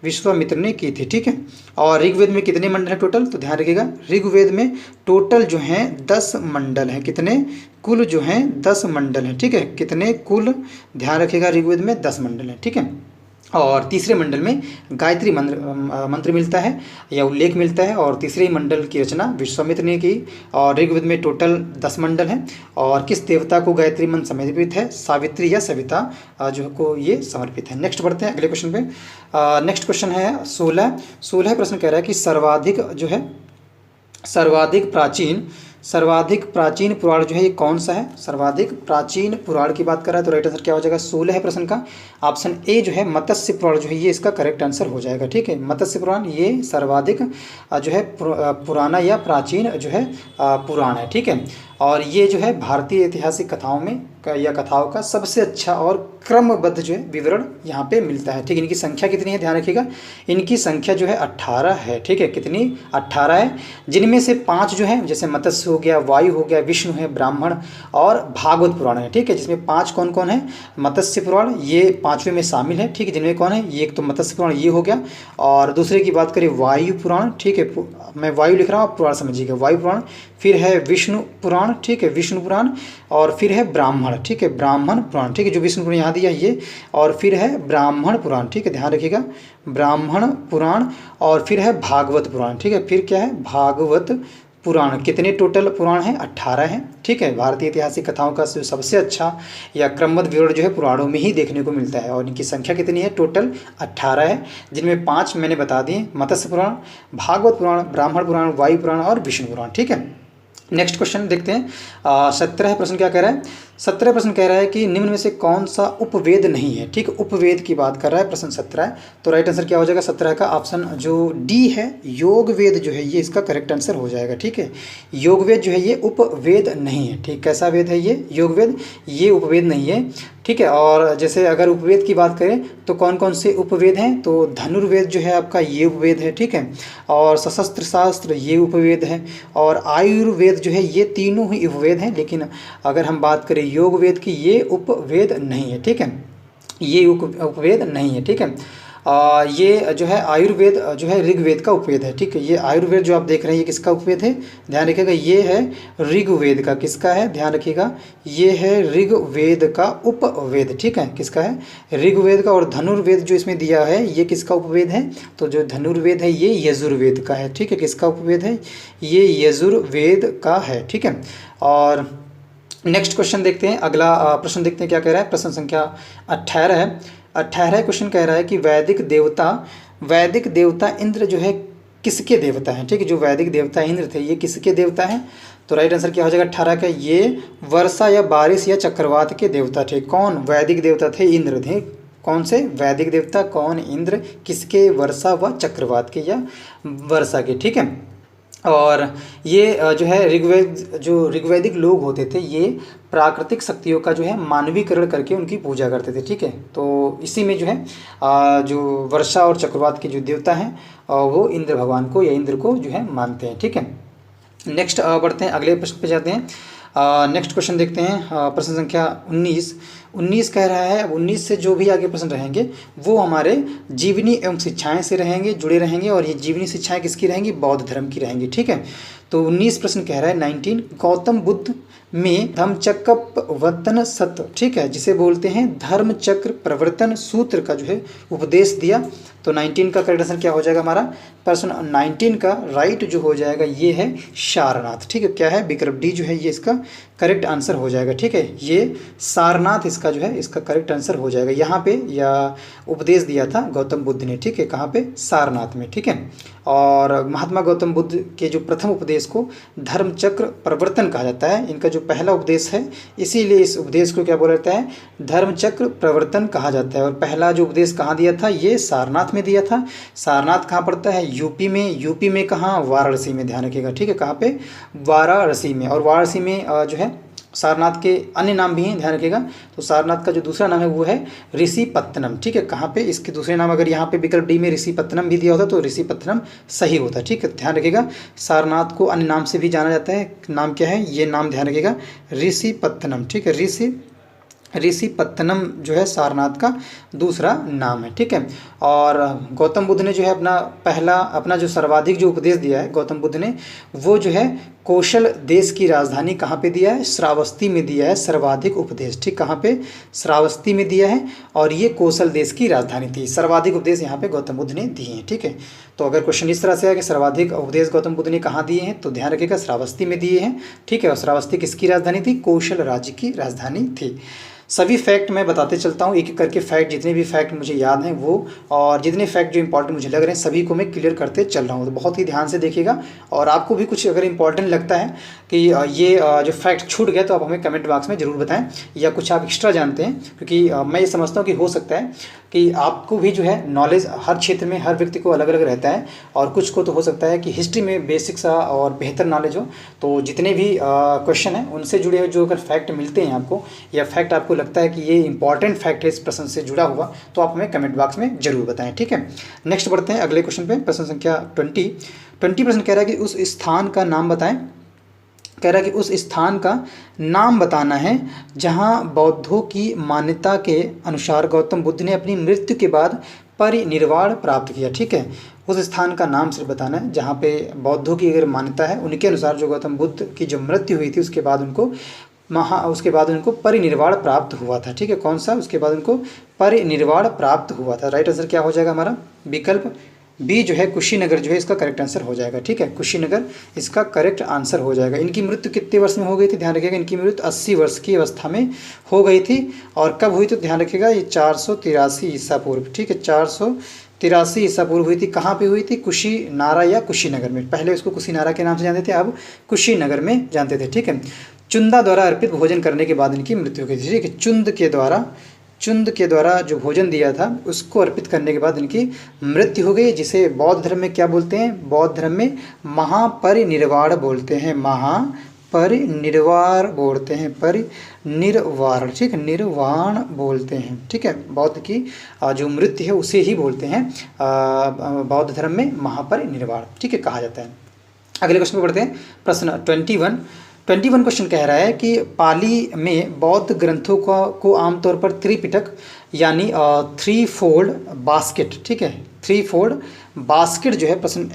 विश्वामित्र ने की थी, ठीक है। और ऋग्वेद में कितने मंडल हैं टोटल, तो ध्यान रखिएगा ऋग्वेद में टोटल जो हैं 10 मंडल हैं, कितने, कुल जो हैं 10 मंडल हैं, ठीक है, कितने, कुल, ध्यान रखिएगा ऋग्वेद में 10 मंडल हैं, ठीक है। और तीसरे मंडल में गायत्री मंत्र मिलता है या उल्लेख मिलता है, और तीसरे मंडल की रचना विश्वामित्र ने की। और ऋग्वेद में टोटल 10 मंडल हैं। और किस देवता को गायत्री मंत्र समर्पित है? सावित्री या सविता जो को ये समर्पित है। नेक्स्ट बढ़ते हैं अगले क्वेश्चन पे। नेक्स्ट क्वेश्चन है 16 प्रश्न कह रहा है कि सर्वाधिक प्राचीन पुराण जो है ये कौन सा है? सर्वाधिक प्राचीन पुराण की बात कर रहा है, तो राइट आंसर क्या हो जाएगा? 16 है प्रश्न का। ऑप्शन ए जो है मत्स्य पुराण जो है ये इसका करेक्ट आंसर हो जाएगा। ठीक है, मत्स्य पुराण ये सर्वाधिक जो है पुराना या प्राचीन जो है पुराण है। ठीक है, और ये जो है भारतीय ऐतिहासिक कथाओं में या कथाओं का सबसे अच्छा और क्रमबद्ध जो है विवरण यहाँ पे मिलता है। ठीक है, इनकी संख्या कितनी है ध्यान रखिएगा, इनकी संख्या जो है 18 है। ठीक है, कितनी? 18 है, जिनमें से 5 जो है जैसे मत्स्य हो गया, वायु हो गया, विष्णु है, ब्राह्मण और भागवत पुराण है। ठीक है, जिसमें 5 कौन कौन है? मत्स्य पुराण ये 5वें में शामिल है। ठीक है, जिनमें कौन है? ये एक तो मत्स्य पुराण ये हो गया, और दूसरे की बात करें वायु पुराण। ठीक है, मैं वायु लिख रहा हूँ, आप पुराण समझिएगा, वायु पुराण। फिर है विष्णु पुराण। ठीक है, विष्णु पुराण। और फिर है ब्राह्मण। ठीक है, ब्राह्मण पुराण। ठीक है, जो विष्णु पुराण यहाँ दिया ये, और फिर है ब्राह्मण पुराण। ठीक है, ध्यान रखिएगा, ब्राह्मण पुराण। और फिर है भागवत पुराण। ठीक है, फिर क्या है? भागवत पुराण। कितने टोटल पुराण हैं? 18 हैं। ठीक है, भारतीय ऐतिहासिक कथाओं का सबसे अच्छा या क्रमबद्ध विवरण जो है पुराणों में ही देखने को मिलता है, और इनकी संख्या कितनी है? टोटल 18 है, जिनमें 5 मैंने बता दिए, मत्स्य पुराण, भागवत पुराण, ब्राह्मण पुराण, वायु पुराण और विष्णु पुराण। ठीक है, नेक्स्ट क्वेश्चन देखते हैं। 17 प्रश्न क्या कह रहा है? 17 प्रश्न कह रहा है कि निम्न में से कौन सा उपवेद नहीं है? ठीक है, उपवेद की बात कर रहा है प्रश्न 17 है, तो राइट आंसर क्या हो जाएगा 17 का? ऑप्शन जो डी है, योग वेद जो है ये इसका करेक्ट आंसर हो जाएगा। ठीक है, योग वेद जो है ये उपवेद नहीं है। ठीक, कैसा वेद है ये? योग वेद ये उपवेद नहीं है। ठीक है, और जैसे अगर उपवेद की बात करें तो कौन कौन से उपवेद हैं? तो धनुर्वेद जो है आपका ये उपवेद है। ठीक है, और सशस्त्र शास्त्र ये उपवेद है, और आयुर्वेद जो है ये तीनों ही उपवेद हैं। लेकिन अगर हम बात करें योग वेद की, ये उपवेद नहीं है। ठीक है, ये उपवेद नहीं है। ठीक है, ये जो है आयुर्वेद जो है ऋग्वेद का उपवेद है। ठीक है, ये आयुर्वेद जो आप देख रहे हैं ये किसका उपवेद है? ध्यान रखिएगा, ये है ऋग्वेद का। किसका है? ध्यान रखिएगा, ये है ऋग्वेद का उपवेद। ठीक है, किसका है? ऋग्वेद का। और धनुर्वेद जो इसमें दिया है ये किसका उपवेद है? तो जो धनुर्वेद है ये यजुर्वेद का है। ठीक है, किसका उपवेद है? ये यजुर्वेद का है। ठीक है, और नेक्स्ट क्वेश्चन देखते हैं, अगला प्रश्न देखते हैं क्या कह रहा है। प्रश्न संख्या 18 है। 18 क्वेश्चन कह रहा है कि वैदिक देवता इंद्र जो है किसके देवता हैं? ठीक है, जो वैदिक देवता इंद्र थे ये किसके देवता हैं? तो राइट आंसर क्या हो जाएगा 18 का? ये वर्षा या बारिश या चक्रवात के देवता थे। कौन वैदिक देवता थे? इंद्र थे। कौन से वैदिक देवता? कौन? इंद्र। किसके? वर्षा व चक्रवात के या वर्षा के। ठीक है, और ये जो है ऋग्वैदिक लोग होते थे ये प्राकृतिक शक्तियों का जो है मानवीकरण करके उनकी पूजा करते थे। ठीक है, तो इसी में जो है जो वर्षा और चक्रवात के जो देवता हैं वो इंद्र भगवान को या इंद्र को जो है मानते हैं। ठीक है, नेक्स्ट बढ़ते हैं, अगले प्रश्न पे जाते हैं। नेक्स्ट क्वेश्चन देखते हैं, प्रश्न संख्या 19 कह रहा है। अब 19 से जो भी आगे प्रश्न रहेंगे वो हमारे जीवनी एवं शिक्षाएं से रहेंगे, जुड़े रहेंगे, और ये जीवनी शिक्षाएं किसकी रहेंगी? बौद्ध धर्म की रहेंगी। ठीक है, तो 19 प्रश्न कह रहा है 19 गौतम बुद्ध में धम्मचक्कप्रवर्तन सत्र, ठीक है, जिसे बोलते हैं धर्मचक्र प्रवर्तन सूत्र का जो है उपदेश दिया। तो 19 का करेक्ट आंसर क्या हो जाएगा हमारा? प्रश्न 19 का राइट जो हो जाएगा ये है सारनाथ। ठीक है, क्या है? विकल्प डी जो है ये इसका करेक्ट आंसर हो जाएगा। ठीक है, ये सारनाथ इसका जो है इसका करेक्ट आंसर हो जाएगा। यहाँ पे या उपदेश दिया था गौतम बुद्ध ने। ठीक है, कहाँ पे? सारनाथ में। ठीक है, और महात्मा गौतम बुद्ध के जो प्रथम उपदेश को धर्मचक्र प्रवर्तन कहा जाता है। इनका जो पहला उपदेश है इसीलिए इस उपदेश को क्या बोला जाता है? धर्मचक्र प्रवर्तन कहा जाता है। और पहला जो उपदेश कहाँ दिया था? ये सारनाथ में दिया था। सारनाथ कहाँ पड़ता है? यूपी में। यूपी में कहाँ? वाराणसी में। ध्यान रखिएगा। ठीक है, कहाँ पे? वाराणसी में। और वाराणसी में जो है सारनाथ के अन्य नाम भी हैं, ध्यान रखिएगा। तो सारनाथ का जो दूसरा नाम है वो है ऋषिपत्तनम। ठीक है, कहाँ पे? इसके दूसरे नाम अगर यहाँ पे विकल्प डी में ऋषिपत्तनम भी दिया होता तो ऋषिपत्तनम सही होता। ठीक है, ध्यान रखिएगा। सारनाथ को अन्य नाम से भी जाना जाता है। नाम क्या है? ये नाम ध्यान रखिएगा, ऋषिपत्तनम। ठीक है, ऋषिपत्तनम जो है सारनाथ का दूसरा नाम है, ठीक है। और गौतम बुद्ध ने जो है अपना जो सर्वाधिक जो उपदेश दिया है गौतम बुद्ध ने, वो जो है कौशल देश की राजधानी कहाँ पे दिया है, श्रावस्ती में दिया है सर्वाधिक उपदेश, ठीक, कहाँ पे, श्रावस्ती में दिया है। और ये कौशल देश की राजधानी थी। सर्वाधिक उपदेश यहाँ पे गौतम बुद्ध ने दिए हैं, ठीक है। तो अगर क्वेश्चन इस तरह से है कि सर्वाधिक उपदेश गौतम बुद्ध ने कहाँ दिए हैं, तो ध्यान रखिएगा श्रावस्ती में दिए हैं, ठीक है। और श्रावस्ती किसकी राजधानी थी, कौशल राज्य की राजधानी थी। सभी फैक्ट मैं बताते चलता हूँ, एक एक करके फैक्ट, जितने भी फैक्ट मुझे याद हैं वो, और जितने फैक्ट जो इंपॉर्टेंट मुझे लग रहे हैं सभी को मैं क्लियर करते चल रहा हूँ। तो बहुत ही ध्यान से देखिएगा, और आपको भी कुछ अगर इंपॉर्टेंट लगता है कि ये जो फैक्ट छूट गया तो आप हमें कमेंट बॉक्स में ज़रूर बताएं, या कुछ आप एक्स्ट्रा जानते हैं, क्योंकि मैं ये समझता हूँ कि हो सकता है कि आपको भी जो है नॉलेज हर क्षेत्र में हर व्यक्ति को अलग अलग रहता है, और कुछ को तो हो सकता है कि हिस्ट्री में बेसिक सा और बेहतर नॉलेज हो। तो जितने भी क्वेश्चन हैं उनसे जुड़े हुए जो अगर फैक्ट मिलते हैं आपको, या फैक्ट आपको लगता है कि ये इंपॉर्टेंट फैक्ट है इस प्रश्न से जुड़ा हुआ, तो आप हमें कमेंट बॉक्स में जरूर बताएं, ठीक है। नेक्स्ट बढ़ते हैं अगले क्वेश्चन पे, प्रश्न संख्या 20 प्रश्न कह रहा है कि उस स्थान का नाम बताएं। कह रहा है कि उस स्थान का नाम बताना है जहां बौद्धों की मान्यता के अनुसार गौतम बुद्ध ने अपनी मृत्यु के बाद परिनिर्वाण प्राप्त किया, ठीक है। उस स्थान का नाम सिर्फ बताना है जहां पे बौद्धों की अगर मान्यता है उनके अनुसार जो गौतम बुद्ध की जो मृत्यु हुई थी उसके बाद उनको परिनिर्वाण प्राप्त हुआ था, ठीक है। कौन सा, उसके बाद उनको परिनिर्वाण प्राप्त हुआ था। राइट आंसर क्या हो जाएगा हमारा, विकल्प बी जो है कुशीनगर जो है इसका करेक्ट आंसर हो जाएगा, ठीक है। कुशीनगर इसका करेक्ट आंसर हो जाएगा। इनकी मृत्यु कितने वर्ष में हो गई थी, ध्यान रखिएगा, इनकी मृत्यु 80 वर्ष की अवस्था में हो गई थी। और कब हुई, तो ध्यान रखिएगा ये 483 ईसा पूर्व, ठीक है, 483 ईसा पूर्व हुई थी। कहाँ पे हुई थी, कुशीनारा या कुशीनगर में। पहले उसको कुशीनारा के नाम से जानते थे, अब कुशीनगर में जानते थे, ठीक है। चुंदा द्वारा अर्पित भोजन करने के बाद इनकी मृत्यु हो गई थी, ठीक है। चुंद के द्वारा जो भोजन दिया था उसको अर्पित करने के बाद इनकी मृत्यु हो गई, जिसे बौद्ध धर्म में क्या बोलते हैं, बौद्ध धर्म में महापरिनिर्वाण बोलते हैं, महापरिनिर्वाण बोलते हैं, परिनिर्वाण, ठीक है, निर्वाण बोलते हैं, ठीक है। बौद्ध की जो मृत्यु है उसे ही बोलते हैं बौद्ध धर्म में महापरिनिर्वाण, ठीक है, कहा जाता है। अगले क्वेश्चन पे बढ़ते हैं, प्रश्न 21 क्वेश्चन कह रहा है कि पाली में बौद्ध ग्रंथों को आमतौर पर त्रिपिटक यानी 3 फोल्ड बास्केट, ठीक है, 3 फोल्ड बास्केट जो है, प्रश्न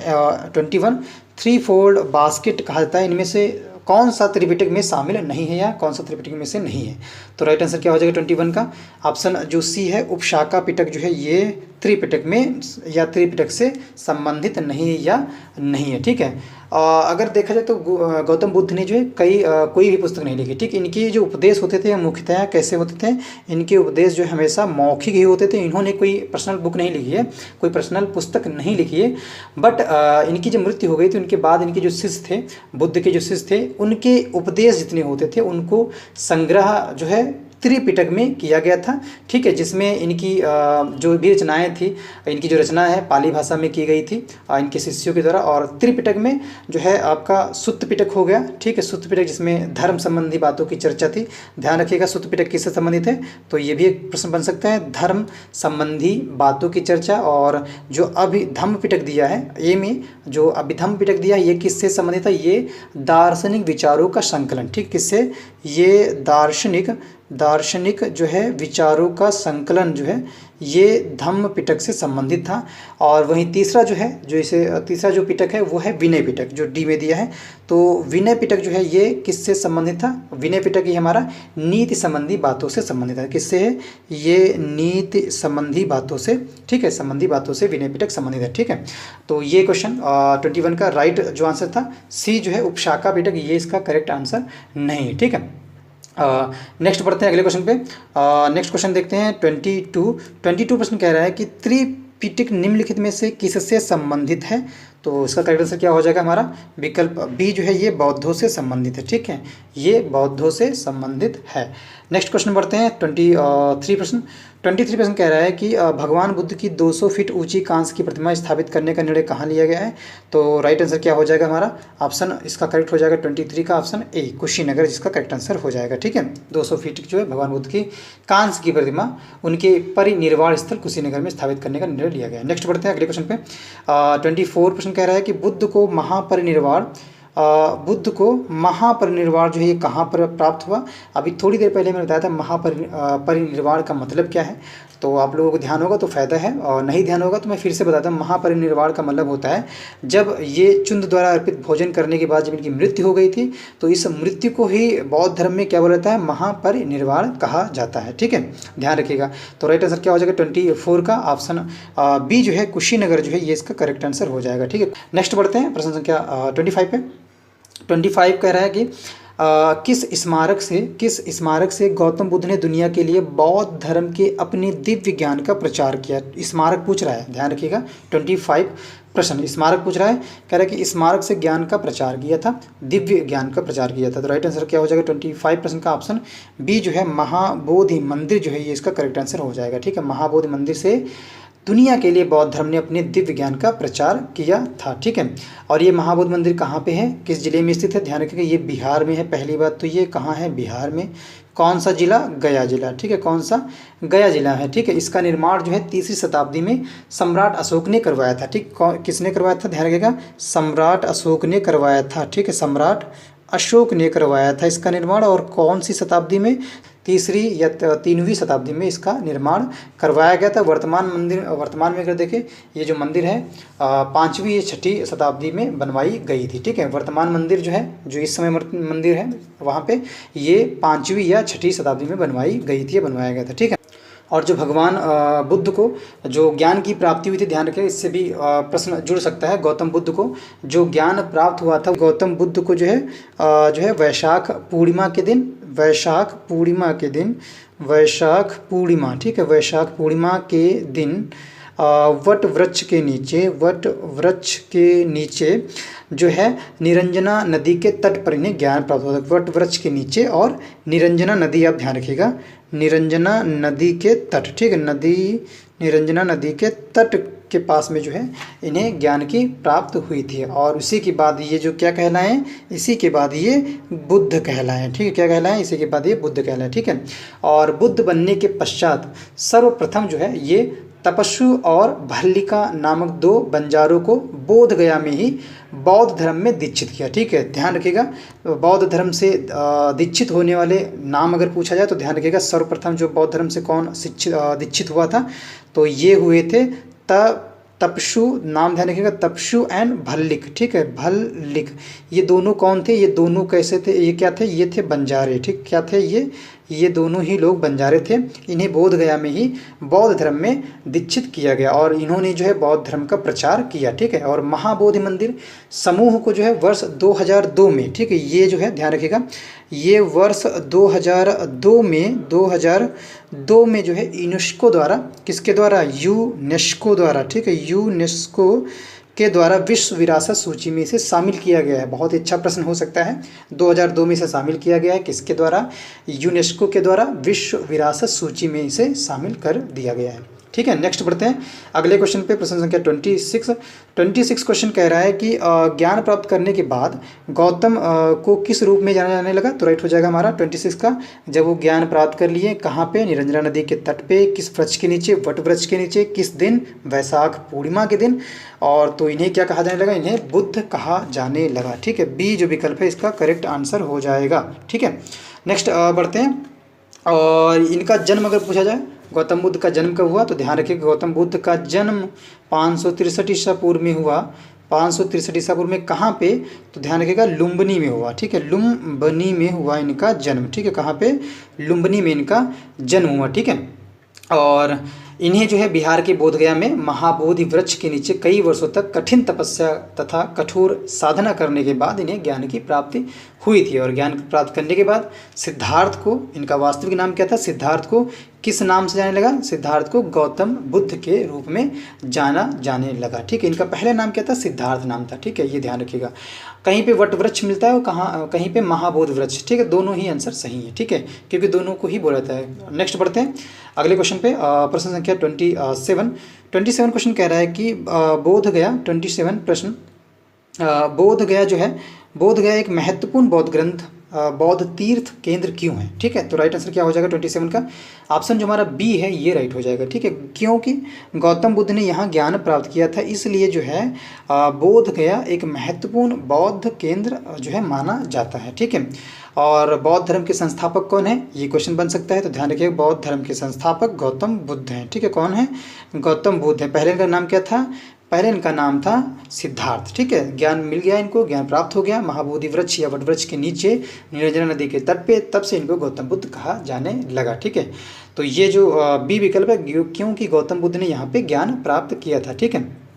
21 3 फोल्ड बास्केट कहा जाता है। इनमें से कौन सा त्रिपिटक में शामिल नहीं है, या कौन सा त्रिपिटक में से नहीं है। तो राइट आंसर क्या हो जाएगा 21 का, ऑप्शन जो सी है उपशाखा पिटक जो है ये त्रिपिटक में या त्रिपिटक से संबंधित नहीं है या नहीं है, ठीक है। अगर देखा जाए तो गौतम बुद्ध ने जो है कोई भी पुस्तक नहीं लिखी, ठीक। इनके जो उपदेश होते थे मुख्यतः कैसे होते थे, इनके उपदेश जो है हमेशा मौखिक ही होते थे। इन्होंने कोई पर्सनल बुक नहीं लिखी है, कोई पर्सनल पुस्तक नहीं लिखी है। बट इनकी जब मृत्यु हो गई थी उनके बाद इनके जो शिष्य थे, बुद्ध के जो शिष्य थे, उनके उपदेश जितने होते थे उनको संग्रह जो है त्रिपिटक में किया गया था, ठीक है। जिसमें इनकी जो भी रचनाएं थी, इनकी जो रचना है पाली भाषा में की गई थी इनके शिष्यों के द्वारा। और त्रिपिटक में जो है आपका सुत्त पिटक हो गया, ठीक है, सुत्त पिटक जिसमें धर्म संबंधी बातों की चर्चा थी। ध्यान रखिएगा सुत्त पिटक किससे संबंधित है, तो ये भी एक प्रश्न बन सकता है, धर्म संबंधी बातों की चर्चा। और जो अभिधम्म पिटक दिया है, ये में जो अभिधम्म पिटक दिया है ये किससे संबंधित है, ये दार्शनिक विचारों का संकलन, ठीक, किससे, ये दार्शनिक जो है विचारों का संकलन जो है ये धम्म पिटक से संबंधित था। और वहीं तीसरा जो पिटक है वो है विनय पिटक, जो डी में दिया है। तो विनय पिटक जो है ये किससे संबंधित था, विनय पिटक ये हमारा नीति संबंधी बातों से संबंधित है। किससे है, ये नीति संबंधी बातों से, ठीक है, संबंधी बातों से विनय पिटक संबंधित है, ठीक है। तो ये क्वेश्चन 21 का राइट जो आंसर था सी जो है उपशाखा पिटक, ये इसका करेक्ट आंसर नहीं है, ठीक है। नेक्स्ट बढ़ते हैं अगले क्वेश्चन पे। नेक्स्ट क्वेश्चन देखते हैं 22 प्रश्न कह रहा है कि त्रिपिटक निम्नलिखित में से किससे संबंधित है। तो इसका करेक्ट आंसर क्या हो जाएगा हमारा, विकल्प बी जो है ये बौद्धों से संबंधित है, ठीक है, ये बौद्धों से संबंधित है। नेक्स्ट क्वेश्चन बढ़ते हैं 23 प्रश्न कह रहा है कि भगवान बुद्ध की 200 फीट ऊंची कांस्य की प्रतिमा स्थापित करने का निर्णय कहाँ लिया गया है। तो राइट आंसर क्या हो जाएगा हमारा, ऑप्शन इसका करेक्ट हो जाएगा 23 का ऑप्शन ए कुशीनगर, जिसका करेक्ट आंसर हो जाएगा, ठीक है। 200 फीट जो है भगवान बुद्ध की कांस्य की प्रतिमा उनके परिनिर्वाण स्थल कुशीनगर में स्थापित करने का निर्णय लिया गया है। नेक्स्ट बढ़ते हैं अगले क्वेश्चन पे। 24 प्रश्न कह रहा है कि बुद्ध को महापरिनिर्वाण बुद्ध को महापरिनिर्वाण जो है ये कहाँ पर प्राप्त हुआ? अभी थोड़ी देर पहले मैंने बताया था महापरिनिर्वाण का मतलब क्या है, तो आप लोगों को ध्यान होगा तो फ़ायदा है, और नहीं ध्यान होगा तो मैं फिर से बताता हूँ। महापरिनिर्वाण का मतलब होता है जब ये चुंद द्वारा अर्पित भोजन करने के बाद जब इनकी मृत्यु हो गई थी, तो इस मृत्यु को ही बौद्ध धर्म में क्या बोला जाता है? महापरिनिर्वाण कहा जाता है। ठीक है, ध्यान रखिएगा। तो राइट आंसर क्या हो जाएगा? 24 का ऑप्शन बी जो है कुशीनगर जो है ये इसका करेक्ट आंसर हो जाएगा। ठीक है, नेक्स्ट बढ़ते हैं प्रश्न संख्या 25 पे। 25 कह रहा है कि किस स्मारक से गौतम बुद्ध ने दुनिया के लिए बौद्ध धर्म के अपने दिव्य ज्ञान का प्रचार किया? स्मारक पूछ रहा है, ध्यान रखिएगा। 25 प्रश्न स्मारक पूछ रहा है, कह रहा है कि स्मारक से ज्ञान का प्रचार किया था, दिव्य ज्ञान का प्रचार किया था। तो राइट आंसर क्या हो जाएगा? 25 प्रश्न का ऑप्शन बी जो है महाबोधि मंदिर जो है ये इसका करेक्ट आंसर हो जाएगा। ठीक है, महाबोधि मंदिर से दुनिया के लिए बौद्ध धर्म ने अपने दिव्य ज्ञान का प्रचार किया था। ठीक है, और ये महाबोधि मंदिर कहाँ पे है, किस जिले में स्थित है? ध्यान रखिएगा, ये बिहार में है। पहली बात तो ये कहाँ है? बिहार में। कौन सा जिला? गया जिला। ठीक है, कौन सा? गया जिला है। ठीक है, इसका निर्माण जो है 3री शताब्दी में सम्राट अशोक ने करवाया था। ठीक, किसने करवाया था? ध्यान रखिएगा, सम्राट अशोक ने करवाया था। ठीक है, सम्राट अशोक ने करवाया था इसका निर्माण। और कौन सी शताब्दी में? 3री या 3वीं शताब्दी में इसका निर्माण करवाया गया था। वर्तमान में अगर देखें ये जो मंदिर है 5वीं या 6ठी शताब्दी में बनवाई गई थी। ठीक है, वर्तमान मंदिर जो है, जो इस समय मंदिर है वहाँ पे, ये 5वीं या 6ठी शताब्दी में बनवाई गई थी, बनवाया गया था। ठीक है, और जो भगवान बुद्ध को जो ज्ञान की प्राप्ति हुई थी, ध्यान रखें, इससे भी प्रश्न जुड़ सकता है। गौतम बुद्ध को जो ज्ञान प्राप्त हुआ था, गौतम बुद्ध को जो है वैशाख पूर्णिमा के दिन, ठीक है, वैशाख पूर्णिमा के दिन वट वृक्ष के नीचे जो है निरंजना नदी के तट पर इन्हें ज्ञान प्राप्त होता है। वट वृक्ष के नीचे और निरंजना नदी, आप ध्यान रखिएगा, निरंजना नदी के तट। ठीक है, निरंजना नदी के तट के पास में जो है इन्हें ज्ञान की प्राप्त हुई थी। और उसी के बाद ये जो क्या कहलाएं? इसी के बाद ये बुद्ध कहलाएं। ठीक है, क्या कहलाएं? इसी के बाद ये बुद्ध कहलाएं। ठीक है, और बुद्ध बनने के पश्चात सर्वप्रथम जो है ये तपस्सु और भल्लिका नामक 2 बंजारों को बोध गया में ही बौद्ध धर्म में दीक्षित किया। ठीक है, ध्यान रखिएगा, बौद्ध धर्म से दीक्षित होने वाले नाम अगर पूछा जाए तो ध्यान रखिएगा, सर्वप्रथम जो बौद्ध धर्म से कौन दीक्षित हुआ था, तो ये हुए थे तपस्सु, नाम ध्यान रखिएगा, तपस्सु एंड भल्लिक। ठीक है, भल्लिक, ये दोनों कौन थे? ये दोनों कैसे थे? ये क्या थे? ये थे बंजारे। ठीक, क्या थे ये दोनों ही लोग बंजारे थे। इन्हें बोध गया में ही बौद्ध धर्म में दीक्षित किया गया और इन्होंने जो है बौद्ध धर्म का प्रचार किया। ठीक है, और महाबोधि मंदिर समूह को जो है वर्ष 2002 में, ठीक है, ये जो है ध्यान रखिएगा, ये वर्ष 2002 में जो है यूनेस्को द्वारा, किसके द्वारा? यूनेस्को द्वारा। ठीक है, यूनेस्को के द्वारा विश्व विरासत सूची में इसे शामिल किया गया है। बहुत ही अच्छा प्रश्न हो सकता है। 2002 में इसे शामिल किया गया है, किसके द्वारा? यूनेस्को के द्वारा विश्व विरासत सूची में इसे शामिल कर दिया गया है। ठीक है, नेक्स्ट बढ़ते हैं अगले क्वेश्चन पे। प्रश्न संख्या 26 क्वेश्चन कह रहा है कि ज्ञान प्राप्त करने के बाद गौतम को किस रूप में जाना जाने लगा? तो राइट हो जाएगा हमारा 26 का, जब वो ज्ञान प्राप्त कर लिए, कहाँ पे? निरंजना नदी के तट पे, किस वृक्ष के नीचे? वट वृक्ष के नीचे। किस दिन? वैशाख पूर्णिमा के दिन। और तो इन्हें क्या कहा जाने लगा? इन्हें बुद्ध कहा जाने लगा। ठीक है, बी जो विकल्प है इसका करेक्ट आंसर हो जाएगा। ठीक है, नेक्स्ट बढ़ते हैं। और इनका जन्म अगर पूछा जाए, गौतम बुद्ध का जन्म कब हुआ? तो ध्यान रखिए, गौतम बुद्ध का जन्म 563 ईसा पूर्व में हुआ। 563 ईसा पूर्व में कहाँ पे? तो ध्यान रखिएगा, लुम्बिनी में हुआ। ठीक है, लुम्बिनी में हुआ इनका जन्म। ठीक है, कहाँ पे? लुम्बिनी में इनका जन्म हुआ। ठीक है, और इन्हें जो है बिहार के बोधगया में महाबोधि वृक्ष के नीचे कई वर्षों तक कठिन तपस्या तथा कठोर साधना करने के बाद इन्हें ज्ञान की प्राप्ति हुई थी। और ज्ञान प्राप्त करने के बाद सिद्धार्थ को, इनका वास्तविक नाम क्या था? सिद्धार्थ को किस नाम से जाने लगा? सिद्धार्थ को गौतम बुद्ध के रूप में जाना जाने लगा। ठीक है, इनका पहला नाम क्या था? सिद्धार्थ नाम था। ठीक है, ये ध्यान रखिएगा। कहीं पे वट वृक्ष मिलता है और कहीं पे महाबोधि वृक्ष। ठीक है, दोनों ही आंसर सही है। ठीक है, क्योंकि दोनों को ही बोला जाता है। नेक्स्ट बढ़ते हैं अगले क्वेश्चन पे। प्रश्न संख्या 27 क्वेश्चन कह रहा है कि बोध गया 27 प्रश्न, बोध गया जो है, बोध गया एक महत्वपूर्ण बौद्ध ग्रंथ बौद्ध तीर्थ केंद्र क्यों है? ठीक है, तो राइट आंसर क्या हो जाएगा 27 का? ऑप्शन जो हमारा बी है ये राइट हो जाएगा। ठीक है, क्योंकि गौतम बुद्ध ने यहाँ ज्ञान प्राप्त किया था, इसलिए जो है बोध गया एक महत्वपूर्ण बौद्ध केंद्र जो है माना जाता है। ठीक है, और बौद्ध धर्म के संस्थापक कौन है, ये क्वेश्चन बन सकता है, तो ध्यान रखिए बौद्ध धर्म के संस्थापक गौतम बुद्ध हैं। ठीक है, कौन है? गौतम बुद्ध है। पहले इनका नाम क्या था? पहले इनका नाम था सिद्धार्थ। ठीक है, ज्ञान मिल गया इनको, ज्ञान प्राप्त हो गया महाबोधि वृक्ष या वटवृक्ष के नीचे निरंजना नदी के तट पे, तब से इनको गौतम बुद्ध कहा जाने लगा। ठीक है, तो ये जो बी विकल्प है, क्योंकि गौतम बुद्ध ने यहाँ पे ज्ञान प्राप्त किया था। ठीक है,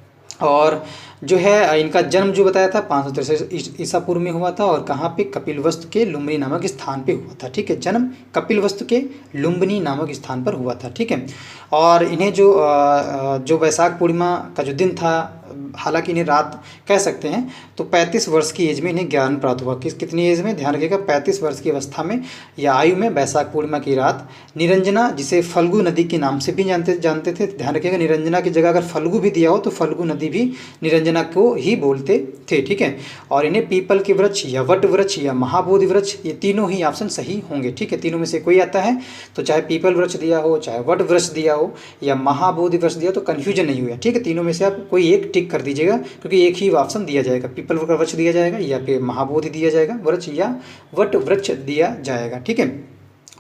और जो है इनका जन्म जो बताया था 563 ईसा पूर्व में हुआ था, और कहाँ पे? कपिलवस्तु के लुम्बिनी नामक स्थान पे हुआ था। ठीक है, जन्म कपिलवस्तु के लुम्बिनी नामक स्थान पर हुआ था। ठीक है, और इन्हें जो वैशाख पूर्णिमा का जो दिन था, हालांकि इन्हें रात कह सकते हैं, तो 35 वर्ष की एज में इन्हें ज्ञान प्राप्त हुआ। कितनी एज में? ध्यान रखिएगा 35 वर्ष की अवस्था में या आयु में वैशाख पूर्णिमा की रात निरंजना, जिसे फल्गु नदी के नाम से भी जानते थे, ध्यान रखिएगा निरंजना की जगह अगर फल्गु भी दिया हो तो फल्गु नदी भी निरंजना को ही बोलते थे। ठीक है, और इन्हें पीपल के वृक्ष या वट वृक्ष या महाबोधि वृक्ष, ये तीनों ही ऑप्शन सही होंगे। ठीक है, तीनों में से कोई आता है तो चाहे पीपल वृक्ष दिया हो, चाहे वट वृक्ष दिया हो या महाबोधि वृक्ष दिया, तो कन्फ्यूजन नहीं हुआ। ठीक है, तीनों में से आप कोई एक टिक कर दीजिएगा, क्योंकि एक ही ऑप्शन दिया जाएगा, पीपल वृक्ष दिया जाएगा या फिर महाबोधि दिया जाएगा वृक्ष या वट वृक्ष दिया जाएगा। ठीक है,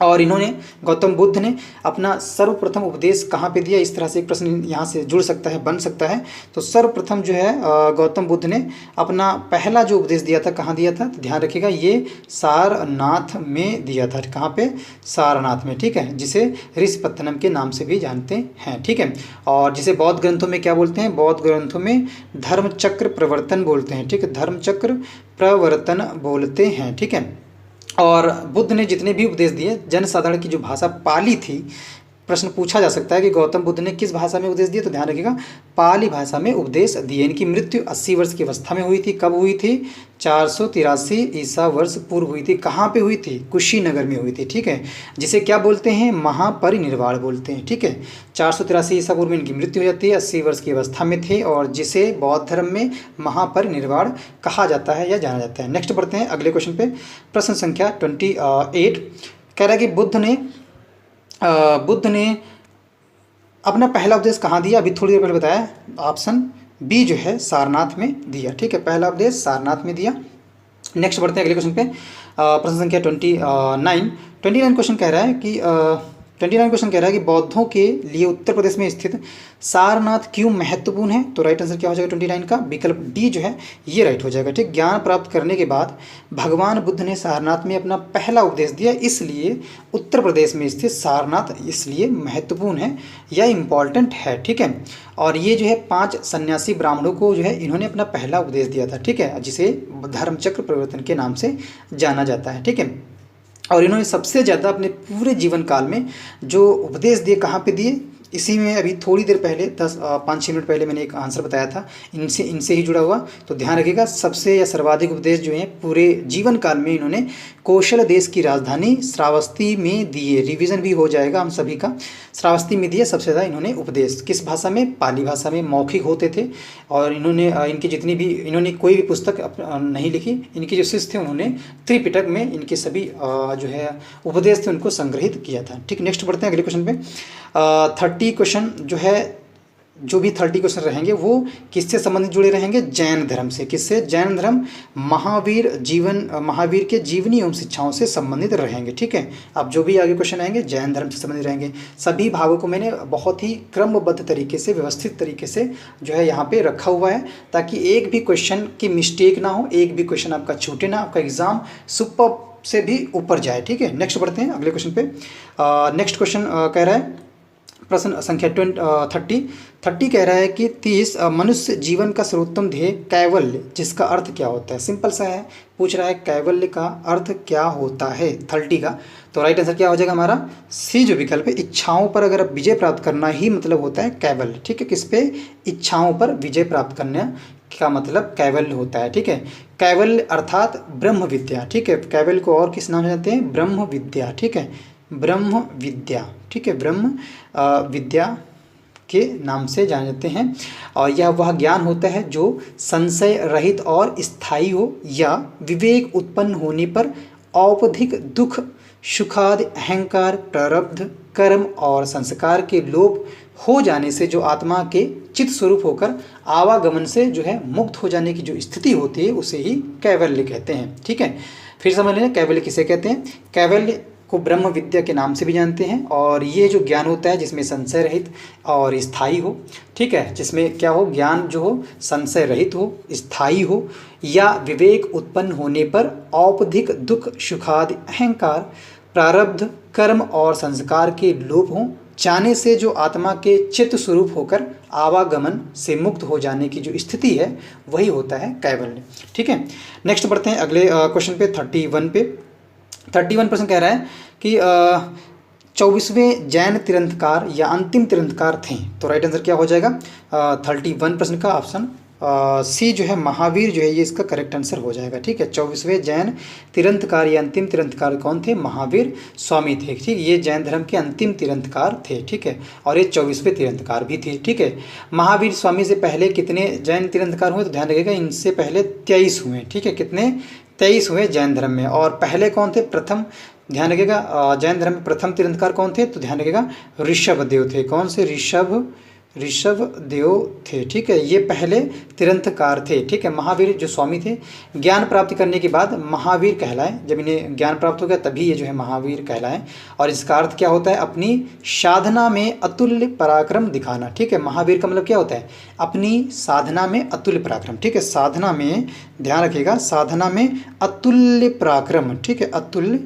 और इन्होंने गौतम बुद्ध ने अपना सर्वप्रथम उपदेश कहाँ पे दिया? इस तरह से एक प्रश्न यहाँ से जुड़ सकता है, बन सकता है। तो सर्वप्रथम जो है गौतम बुद्ध ने अपना पहला जो उपदेश दिया था, कहाँ दिया था? तो ध्यान रखिएगा ये सारनाथ में दिया था। कहाँ पे? सारनाथ में। ठीक है, जिसे ऋषिपत्तनम के नाम से भी जानते हैं। ठीक है, और जिसे बौद्ध ग्रंथों में क्या बोलते हैं? बौद्ध ग्रंथों में धर्मचक्र प्रवर्तन बोलते हैं। ठीक है, धर्मचक्र प्रवर्तन बोलते हैं। ठीक है, और बुद्ध ने जितने भी उपदेश दिए, जनसाधारण की जो भाषा पाली थी, प्रश्न पूछा जा सकता है कि गौतम बुद्ध ने किस भाषा में उपदेश दिए, तो ध्यान रखिएगा पाली भाषा में उपदेश दिए। इनकी मृत्यु 80 वर्ष की अवस्था में हुई थी। कब हुई थी? 483 ईसा वर्ष पूर्व हुई थी। कहाँ पे हुई थी? कुशीनगर में हुई थी। ठीक है, जिसे क्या बोलते हैं? महापरिनिर्वाण बोलते हैं। ठीक है, 483 ईसा पूर्व में इनकी मृत्यु हो जाती है, 80 वर्ष की अवस्था में थे, और जिसे बौद्ध धर्म में महापरिनिर्वाण कहा जाता है या जाना जाता है। नेक्स्ट बढ़ते हैं अगले क्वेश्चन पे। प्रश्न संख्या 28 कह रहा है कि बुद्ध ने अपना पहला उपदेश कहाँ दिया? अभी थोड़ी देर पहले बताया, ऑप्शन बी जो है सारनाथ में दिया। ठीक है, पहला उपदेश सारनाथ में दिया। नेक्स्ट बढ़ते हैं अगले क्वेश्चन पे। प्रश्न संख्या 29 क्वेश्चन कह रहा है कि 29 क्वेश्चन कह रहा है कि बौद्धों के लिए उत्तर प्रदेश में स्थित सारनाथ क्यों महत्वपूर्ण है? तो राइट आंसर क्या हो जाएगा 29 का? विकल्प डी जो है ये राइट हो जाएगा। ठीक, ज्ञान प्राप्त करने के बाद भगवान बुद्ध ने सारनाथ में अपना पहला उपदेश दिया, इसलिए उत्तर प्रदेश में स्थित सारनाथ इसलिए महत्वपूर्ण है या इम्पॉर्टेंट है। ठीक है, और ये जो है 5 सन्यासी ब्राह्मणों को जो है इन्होंने अपना पहला उपदेश दिया था। ठीक है, जिसे धर्मचक्र प्रवर्तन के नाम से जाना जाता है। ठीक है, और इन्होंने सबसे ज़्यादा अपने पूरे जीवन काल में जो उपदेश दिए कहाँ पे दिए? इसी में अभी थोड़ी देर पहले 5-6 मिनट पहले मैंने एक आंसर बताया था, इनसे ही जुड़ा हुआ। तो ध्यान रखिएगा सबसे या सर्वाधिक उपदेश जो है पूरे जीवन काल में इन्होंने कौशल देश की राजधानी श्रावस्ती में दिए। रिवीजन भी हो जाएगा हम सभी का। श्रावस्ती में दिए सबसे ज़्यादा इन्होंने उपदेश। किस भाषा में? पाली भाषा में मौखिक होते थे, और इन्होंने कोई भी पुस्तक नहीं लिखी। इनके जो शिष्य थे उन्होंने त्रिपिटक में इनके सभी जो है उपदेश थे उनको संग्रहित किया था। ठीक, नेक्स्ट बढ़ते हैं अगले क्वेश्चन पे। 30 क्वेश्चन जो भी 30 क्वेश्चन रहेंगे वो किससे संबंधित जुड़े रहेंगे? जैन धर्म से। किससे? जैन धर्म महावीर के जीवनी एवं शिक्षाओं से संबंधित रहेंगे। ठीक है, अब जो भी आगे क्वेश्चन आएंगे जैन धर्म से संबंधित रहेंगे। सभी भागों को मैंने बहुत ही क्रमबद्ध तरीके से, व्यवस्थित तरीके से जो है यहाँ पे रखा हुआ है, ताकि एक भी क्वेश्चन की मिस्टेक ना हो, एक भी क्वेश्चन आपका छूटे ना, आपका एग्जाम सुपर से भी ऊपर जाए। ठीक है, नेक्स्ट बढ़ते हैं अगले क्वेश्चन पे। नेक्स्ट क्वेश्चन कह रहा है प्रश्न संख्या 30 कह रहा है कि 30 मनुष्य जीवन का सर्वोत्तम ध्येय कैवल्य, जिसका अर्थ क्या होता है? सिंपल सा है, पूछ रहा है कैवल्य का अर्थ क्या होता है 30 का। तो राइट आंसर क्या हो जाएगा हमारा? सी जो विकल्प है, इच्छाओं पर अगर विजय प्राप्त करना ही मतलब होता है कैवल्य। ठीक है, किस पे? इच्छाओं पर विजय प्राप्त करने का मतलब कैवल्य होता है। ठीक है, कैवल्य अर्थात ब्रह्म विद्या। ठीक है, कैवल्य को और किस नाम से जानते हैं? ब्रह्म विद्या। ठीक है, ब्रह्म विद्या। ठीक है, ब्रह्म विद्या के नाम से जाने जाते हैं, और यह वह ज्ञान होता है जो संशय रहित और स्थायी हो, या विवेक उत्पन्न होने पर औपधिक दुख सुखादि अहंकार प्रारब्ध कर्म और संस्कार के लोप हो जाने से जो आत्मा के चित्त स्वरूप होकर आवागमन से जो है मुक्त हो जाने की जो स्थिति होती है उसे ही कैवल्य कहते हैं। ठीक है, फिर समझ लेना कैवल्य किसे कहते हैं। कैवल्य को ब्रह्म विद्या के नाम से भी जानते हैं, और ये जो ज्ञान होता है जिसमें संशय रहित और स्थायी हो। ठीक है, जिसमें क्या हो, ज्ञान जो हो संशय रहित हो, स्थायी हो, या विवेक उत्पन्न होने पर औपधिक दुख सुखादि अहंकार प्रारब्ध कर्म और संस्कार के लोप हो जाने से जो आत्मा के चित्त स्वरूप होकर आवागमन से मुक्त हो जाने की जो स्थिति है वही होता है कैवल्य। ठीक है, नेक्स्ट बढ़ते हैं अगले क्वेश्चन पे 31 पे। 31 प्रश्न कह रहा है कि 24वें जैन तीर्थंकर या अंतिम तीर्थंकर थे, तो राइट आंसर क्या हो जाएगा 31 प्रश्न का ऑप्शन सी जो है महावीर जो है ये इसका करेक्ट आंसर हो जाएगा। ठीक है, 24वें जैन तीर्थंकर या अंतिम तीर्थंकर कौन थे, महावीर स्वामी थे। ठीक, ये जैन धर्म के अंतिम तीर्थंकर थे। ठीक है, और ये 24वें तीर्थंकर भी थे। ठीक है, महावीर स्वामी से पहले कितने जैन तीर्थंकर हुए, तो ध्यान रखिएगा इनसे पहले 23 हुए। ठीक है, कितने 23 हुए जैन धर्म में, और पहले कौन थे, प्रथम ध्यान रखिएगा जैन धर्म में प्रथम तीर्थंकर कौन थे, तो ध्यान रखिएगा ऋषभदेव थे। कौन से, ऋषभदेव थे। ठीक है, ये पहले तीर्थंकर थे। ठीक है, महावीर जो स्वामी थे ज्ञान प्राप्ति करने के बाद महावीर कहलाए, जब इन्हें ज्ञान प्राप्त हो गया तभी ये जो है महावीर कहलाए। और इसका अर्थ क्या होता है, अपनी साधना में अतुल्य पराक्रम दिखाना। ठीक है, महावीर का मतलब क्या होता है, अपनी साधना में अतुल्य पराक्रम। ठीक है, साधना में ध्यान रखिएगा, साधना में अतुल्य पराक्रम। ठीक है, अतुल्य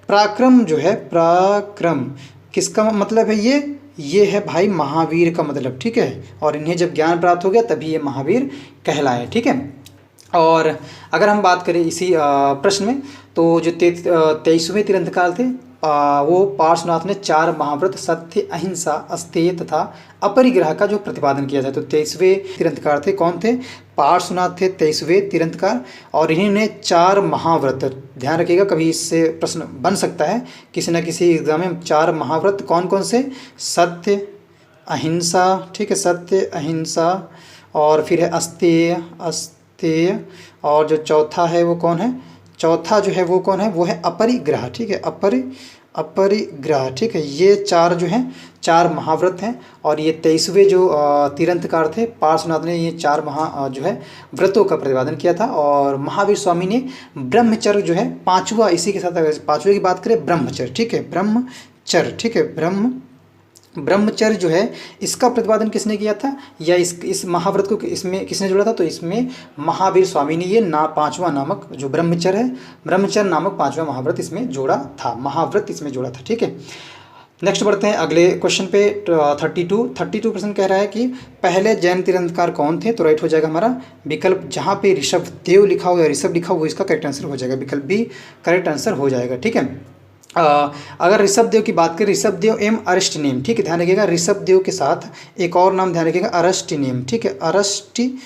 पराक्रम जो है, पराक्रम किसका मतलब है, ये है भाई महावीर का मतलब। ठीक है, और इन्हें जब ज्ञान प्राप्त हो गया तभी ये महावीर कहलाए। ठीक है, और अगर हम बात करें इसी प्रश्न में, तो जो 23वें तीर्थंकर थे वो पार्श्वनाथ ने 4 महाव्रत सत्य अहिंसा अस्तेय तथा अपरिग्रह का जो प्रतिपादन किया जाए, तो 23वें तीर्थंकर थे, कौन थे, पार्श्वनाथ थे 23वें तीर्थंकर, और इन्होंने 4 महाव्रत, ध्यान रखिएगा कभी इससे प्रश्न बन सकता है किसी न किसी एग्जाम में, 4 महाव्रत कौन कौन से, सत्य अहिंसा। ठीक है, सत्य अहिंसा, और फिर है अस्तेय, और जो चौथा है वो कौन है, चौथा जो है वो कौन है, वो है अपरिग्रह। ठीक है, अपरिग्रह। ठीक है, ये 4 जो हैं 4 महाव्रत हैं, और ये 23वें जो तीर्थंकर थे पार्श्वनाथ ने ये 4 जो है व्रतों का प्रतिपादन किया था। और महावीर स्वामी ने ब्रह्मचर्य जो है 5वां, इसी के साथ अगर 5वें की बात करें ब्रह्मचर्य। ठीक है, ब्रह्मचर्य। ठीक है, ब्रह्मचर्य जो है इसका प्रतिपादन किसने किया था, या इस महाव्रत को इसमें किसने जोड़ा था, तो इसमें महावीर स्वामी ने ये 5वां नामक जो ब्रह्मचर्य नामक 5वां महाव्रत इसमें जोड़ा था, महाव्रत इसमें जोड़ा था। ठीक है, नेक्स्ट बढ़ते हैं अगले क्वेश्चन पे 32 प्रश्न कह रहा है कि पहले जैन तीर्थंकर कौन थे, तो राइट हो जाएगा हमारा विकल्प, जहाँ पे ऋषभदेव लिखा हो या ऋषभ लिखा हो वो इसका करेक्ट आंसर हो जाएगा, विकल्प भी करेक्ट आंसर हो जाएगा। ठीक है, अगर ऋषभदेव की बात करें, ऋषभदेव एम अरस्टिनेम। ठीक है, ध्यान रखिएगा ऋषभदेव के साथ एक और नाम ध्यान रखिएगा, अरस्टिनेम। ठीक है, अरस्टिनेम।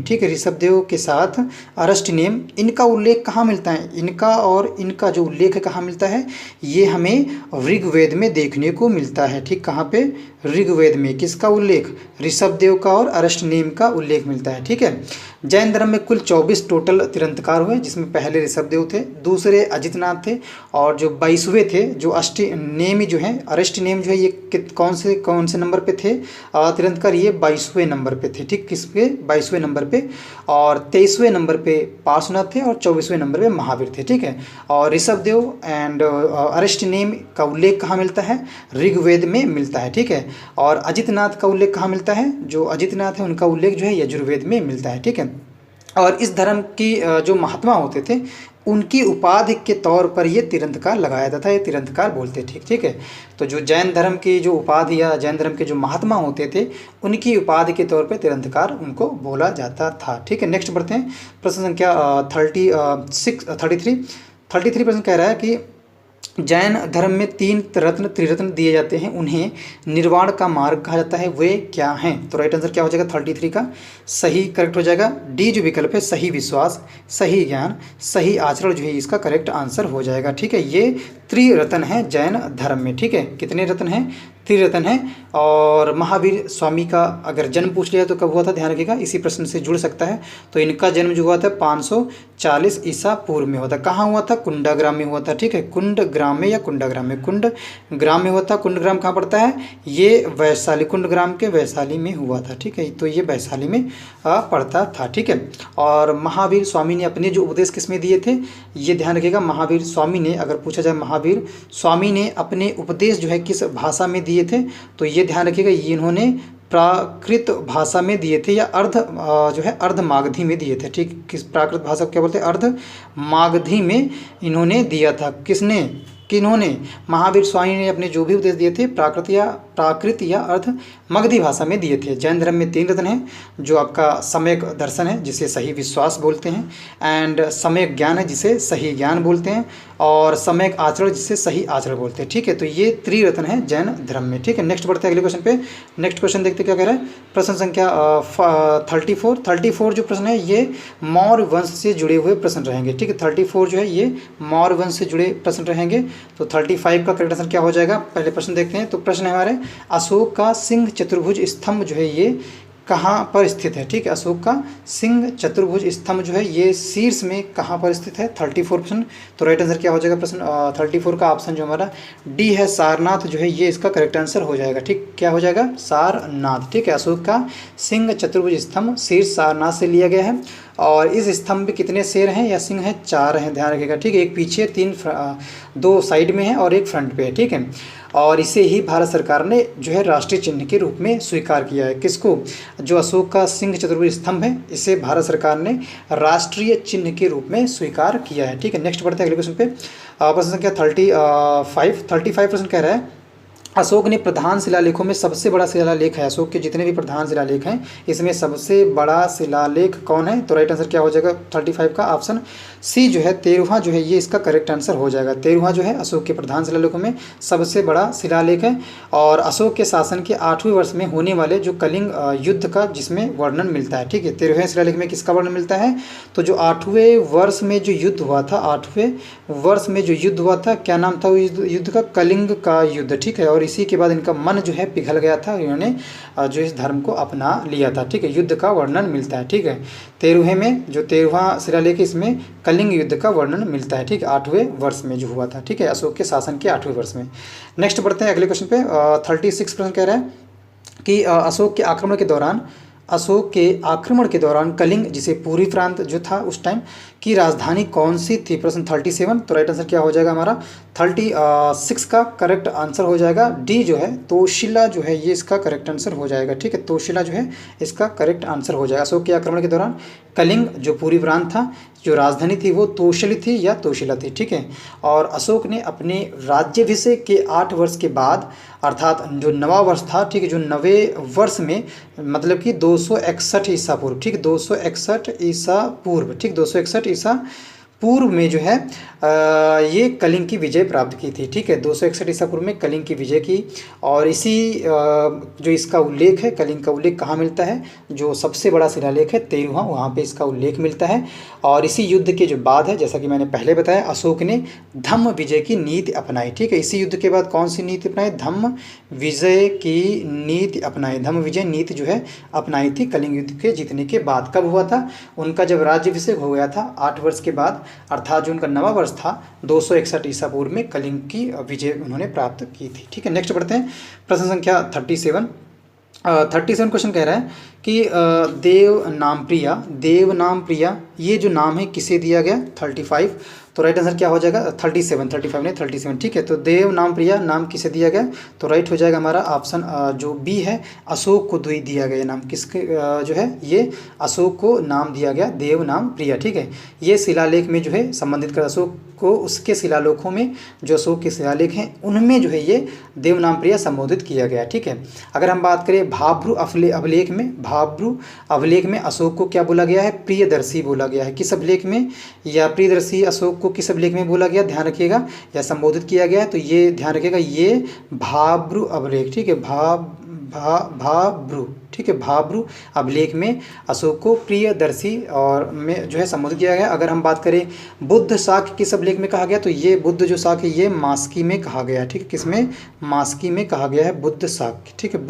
ठीक है, ऋषभदेव के साथ अरस्टिनेम, इनका उल्लेख कहाँ मिलता है, इनका जो उल्लेख है कहाँ मिलता है, ये हमें ऋग्वेद में देखने को मिलता है। ठीक, कहाँ पे, ऋग्वेद में किसका उल्लेख, ऋषभदेव का और अरस्टिनेम का उल्लेख मिलता है। ठीक है, जैन धर्म में कुल 24 टोटल तीर्थंकर हुए, जिसमें पहले ऋषभदेव थे, दूसरे अजितनाथ थे, और जो 22वें थे जो अष्टनेमी जो है, अरस्टिनेम जो है ये कौन से नंबर पे थे तीर्थंकर, ये 22वें नंबर पे थे। ठीक, किस पे, 22वें नंबर पे, और 23वें नंबर पे पार्श्वनाथ थे, और 24वें नंबर पे महावीर थे। ठीक है, और ऋषभदेव एंड अरस्टिनेम का उल्लेख कहाँ मिलता है, ऋग्वेद में मिलता है। ठीक है, और अजितनाथ का उल्लेख कहाँ मिलता है, जो अजितनाथ है उनका उल्लेख जो है यजुर्वेद में मिलता है। ठीक है, और इस धर्म की जो महात्मा होते थे उनकी उपाधि के तौर पर ये तीर्थंकर लगाया जाता था, ये तीर्थंकर बोलते थे। ठीक है, तो जो जैन धर्म की जो उपाधि या जैन धर्म के जो महात्मा होते थे उनकी उपाधि के तौर पर तीर्थंकर उनको बोला जाता था। ठीक है, नेक्स्ट बढ़ते हैं प्रश्न संख्या 33 प्रश्न कह रहा है कि जैन धर्म में 3 त्रिरत्न दिए जाते हैं, उन्हें निर्वाण का मार्ग कहा जाता है, वे क्या हैं, तो राइट आंसर क्या हो जाएगा 33 का सही करेक्ट हो जाएगा डी जो विकल्प है, सही विश्वास, सही ज्ञान, सही आचरण जो है इसका करेक्ट आंसर हो जाएगा। ठीक है, ये त्रिरत्न है जैन धर्म में। ठीक है, कितने रत्न हैं, त्रिरत्न है, और महावीर स्वामी का अगर जन्म पूछ लिया तो कब हुआ था, ध्यान रखिएगा, इसी प्रश्न से जुड़ सकता है। तो इनका जन्म जो हुआ था 540 ईसा पूर्व में हुआ था। कहाँ हुआ था, कुंडाग्राम में हुआ था, ठीक है, कुंडग्राम में या कुंडाग्राम में, कुंडग्राम में हुआ था। कुंडग्राम कहाँ पड़ता है, ये वैशाली, कुंडग्राम के वैशाली में हुआ था, ठीक है, तो ये वैशाली में पड़ता था, ठीक है। और महावीर स्वामी ने अपने जो उपदेश किस में दिए थे, ये ध्यान रखिएगा, महावीर स्वामी ने, अगर पूछा जाए महावीर स्वामी ने अपने उपदेश जो है किस भाषा में दिए थे, तो ये ध्यान रखिएगा, ये इन्होंने प्राकृत भाषा में दिए थे या जो है अर्ध मागधी में दिए थे, ठीक। किस प्राकृत भाषा को क्या बोलते हैं, अर्ध मागधी में इन्होंने दिया था। किसने, किन्होंने, महावीर स्वामी ने अपने जो भी उपदेश दिए थे प्राकृत या अर्ध मगधी भाषा में दिए थे। जैन धर्म में 3 रत्न हैं, जो आपका सम्यक दर्शन है जिसे सही विश्वास बोलते हैं, एंड सम्यक ज्ञान है जिसे सही ज्ञान बोलते हैं, और सम्यक आचरण जिसे सही आचरण बोलते हैं, ठीक है। तो ये त्रिरत्न है जैन धर्म में, ठीक है। नेक्स्ट बढ़ते हैं अगले क्वेश्चन पे। नेक्स्ट क्वेश्चन देखते क्या कह रहा है, प्रश्न संख्या 34 जो प्रश्न है ये मौर्य वंश से जुड़े हुए प्रश्न रहेंगे, ठीक है। 34 जो है ये मौर्य वंश से जुड़े प्रश्न रहेंगे। तो 35 का करेक्ट आंसर क्या हो जाएगा, पहले प्रश्न देखते हैं। तो प्रश्न है हमारे, अशोक का सिंह चतुर्भुज स्तंभ जो है ये कहाँ पर स्थित है, ठीक है। अशोक का सिंह चतुर्भुज स्तंभ जो है ये शीर्ष में कहाँ पर स्थित है, 34%। तो राइट आंसर क्या हो जाएगा प्रश्न 34 का ऑप्शन जो हमारा डी है, सारनाथ जो है ये इसका करेक्ट आंसर हो जाएगा, ठीक। क्या हो जाएगा, सारनाथ, ठीक है। अशोक का सिंह चतुर्भुज स्तंभ शीर्ष सारनाथ से लिया गया है। और इस स्तंभ पे कितने शेर हैं या सिंह हैं, 4 हैं, ध्यान रखिएगा, ठीक है। एक पीछे, 2 साइड में है और एक फ्रंट पे है, ठीक है। और इसे ही भारत सरकार ने जो है राष्ट्रीय चिन्ह के रूप में स्वीकार किया है। किसको, जो अशोक का सिंह चतुर्भुज स्तंभ है इसे भारत सरकार ने राष्ट्रीय चिन्ह के रूप में स्वीकार किया है, ठीक है। नेक्स्ट बढ़ते हैं अगले क्वेश्चन पे। प्रश्न संख्या 35% कह रहा है, अशोक ने प्रधान शिलालेखों में सबसे बड़ा शिलालेख है, अशोक के जितने भी प्रधान शिलालेख हैं इसमें सबसे बड़ा शिलालेख कौन है। तो राइट आंसर क्या हो जाएगा 35 का ऑप्शन सी जो है 13वां जो है ये इसका करेक्ट आंसर हो जाएगा। 13वां जो है अशोक के प्रधान शिलालेखों में सबसे बड़ा शिलालेख है। और अशोक के शासन के 8वें वर्ष में होने वाले जो कलिंग युद्ध का जिसमें वर्णन मिलता है, ठीक है। 13वें शिलालेख में किसका वर्णन मिलता है, तो जो 8वें वर्ष में जो युद्ध हुआ था, 8वें वर्ष में जो युद्ध हुआ था, क्या नाम था युद्ध का, कलिंग का युद्ध, ठीक है। और इसी के बाद इनका मन जो है पिघल गया था, इन्होंने जो इस धर्म को अपना लिया था, ठीक है। युद्ध का वर्णन मिलता है, ठीक है। 13वें में जो 13वां शिलालेख इसमें कलिंग युद्ध का वर्णन मिलता है, ठीक है, 8वें वर्ष में जो हुआ था, ठीक है, अशोक के शासन के 8वें वर्ष में। नेक्स्ट बढ़ते हैं अगले क्वेश्चन पे। 36 प्रश्न कह रहा है कि अशोक के आक्रमण के दौरान कलिंग जिसे पूर्वी प्रांत जो था उस टाइम की राजधानी कौन सी थी। प्रश्न 37। तो राइट आंसर क्या हो जाएगा हमारा 36 का करेक्ट आंसर हो जाएगा डी जो है तोशिला जो है ये इसका करेक्ट आंसर हो जाएगा, ठीक है। तोशिला जो है इसका करेक्ट आंसर हो जाएगा। अशोक के आक्रमण के दौरान कलिंग जो पूर्वी प्रांत था, जो राजधानी थी वो तोशिली थी या तोशिला थी, ठीक है। और अशोक ने अपने राज्याभिषेक के 8 वर्ष के बाद अर्थात जो नवा वर्ष था, ठीक है, जो नवे वर्ष में मतलब कि 261 ईसा पूर्व, ठीक, 261 ईसा पूर्व, ठीक, 261 ईसा पूर्व में जो है ये कलिंग की विजय प्राप्त की थी, ठीक है। 261 ईसा पूर्व में कलिंग की विजय की। और इसी जो इसका उल्लेख है, कलिंग का उल्लेख कहाँ मिलता है, जो सबसे बड़ा शिलालेख है 13वां, वहाँ पे इसका उल्लेख मिलता है। और इसी युद्ध के जो बाद है, जैसा कि मैंने पहले बताया, अशोक ने धम्म विजय की नीति अपनाई, ठीक है। इसी युद्ध के बाद कौन सी नीति अपनाई, धम्म विजय की नीति अपनाई, धम्म विजय नीति जो है अपनाई थी कलिंग युद्ध के जीतने के बाद। कब हुआ था, उनका जब राज्याभिषेक हो गया था 8 वर्ष के बाद, अर्थात जो उनका नवा वर्ष था 261 ईसा पूर्व में कलिंग की विजय उन्होंने प्राप्त की थी, ठीक है। नेक्स्ट बढ़ते हैं प्रश्न संख्या 37 क्वेश्चन कह रहा है कि देव नाम प्रिया ये जो नाम है किसे दिया गया। 35। तो राइट आंसर क्या हो जाएगा 35 नहीं 37, ठीक है। तो देव नाम प्रिया नाम किसे दिया गया, तो राइट हो जाएगा हमारा ऑप्शन जो बी है, अशोक को दिया गया नाम। किसके जो है ये अशोक को नाम दिया गया देव नाम प्रिया, ठीक है। ये शिलालेख में जो है संबंधित कर अशोक को उसके शिलालेखों में जो अशोक के शिलालेख हैं उनमें जो है ये देव नाम प्रिया संबोधित किया गया, ठीक है। अगर हम बात करें भाब्रू अभिलेख में अशोक को क्या बोला गया है, प्रियदर्शी बोला गया है। किस अभिलेख में, या प्रियदर्शी अशोक को किस अभिलेख में बोला गया, ध्यान रखिएगा, या संबोधित किया गया है, तो ये ध्यान रखिएगा ये भाब्रू अभिलेख, ठीक है, भाब्रू, ठीक है, भाब्रू अभिलेख में अशोक को प्रियदर्शी और में जो है संबोधित किया गया। अगर हम बात करें बुद्ध शाक्य किस अभिलेख में कहा गया, तो ये बुद्ध जो शाक्य ये मास्की में कहा गया, ठीक है, किसमें, मास्की में कहा गया है बुद्ध शाक्य, ठीक है,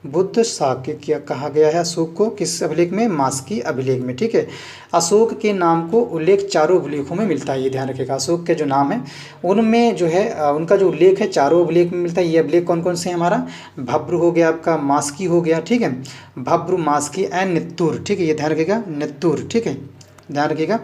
बुद्ध शाक्य क्या कहा गया है अशोक को, किस अभिलेख में, मास्की अभिलेख में, ठीक है। अशोक के नाम को उल्लेख चारों अभिलेखों में मिलता है, ये ध्यान रखिएगा। अशोक के जो नाम है उनमें जो है उनका जो उल्लेख है चारों अभिलेख में मिलता है। ये अभिलेख कौन कौन से हैं, हमारा भब्रू हो गया, आपका मास्की हो गया, ठीक है, भब्रू, मास्की एंड नित्तूर, ठीक है, ये ध्यान रखिएगा, नित्तूर, ठीक है, ध्यान रखिएगा।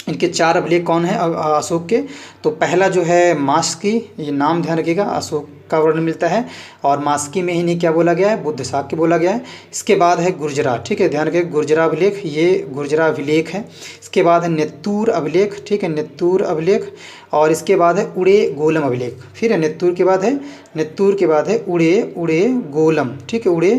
इनके 4 अभिलेख कौन है अशोक के, तो पहला जो है मास्की, ये नाम ध्यान रखिएगा, अशोक का वर्णन मिलता है और मास्की में ही नहीं क्या बोला गया है, बुद्ध शाक्य बोला गया है। इसके बाद है गुर्जरा, ठीक है, ध्यान रखिएगा, गुर्जरा अभिलेख, ये गुर्जरा अभिलेख है। इसके बाद है नित्तूर अभिलेख, ठीक है, नित्तूर अभिलेख। और इसके बाद है उड़े गोलम अभिलेख, फिर है नित्तूर के बाद है उड़े गोलम, ठीक है, उड़े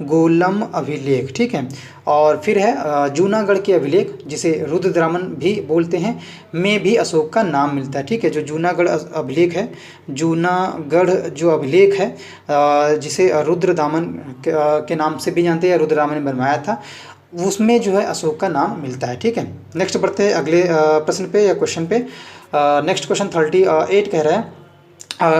गोलम अभिलेख, ठीक है। और फिर है जूनागढ़ के अभिलेख, जिसे रुद्रदामन भी बोलते हैं, में भी अशोक का नाम मिलता है, ठीक है। जो जूनागढ़ अभिलेख है, जूनागढ़ जो अभिलेख है जिसे रुद्रदामन के नाम से भी जानते हैं, रुद्रदामन ने बनवाया था, उसमें जो है अशोक का नाम मिलता है, ठीक है। नेक्स्ट बढ़ते हैं अगले प्रश्न पे या क्वेश्चन पे। नेक्स्ट क्वेश्चन 38 कह रहा है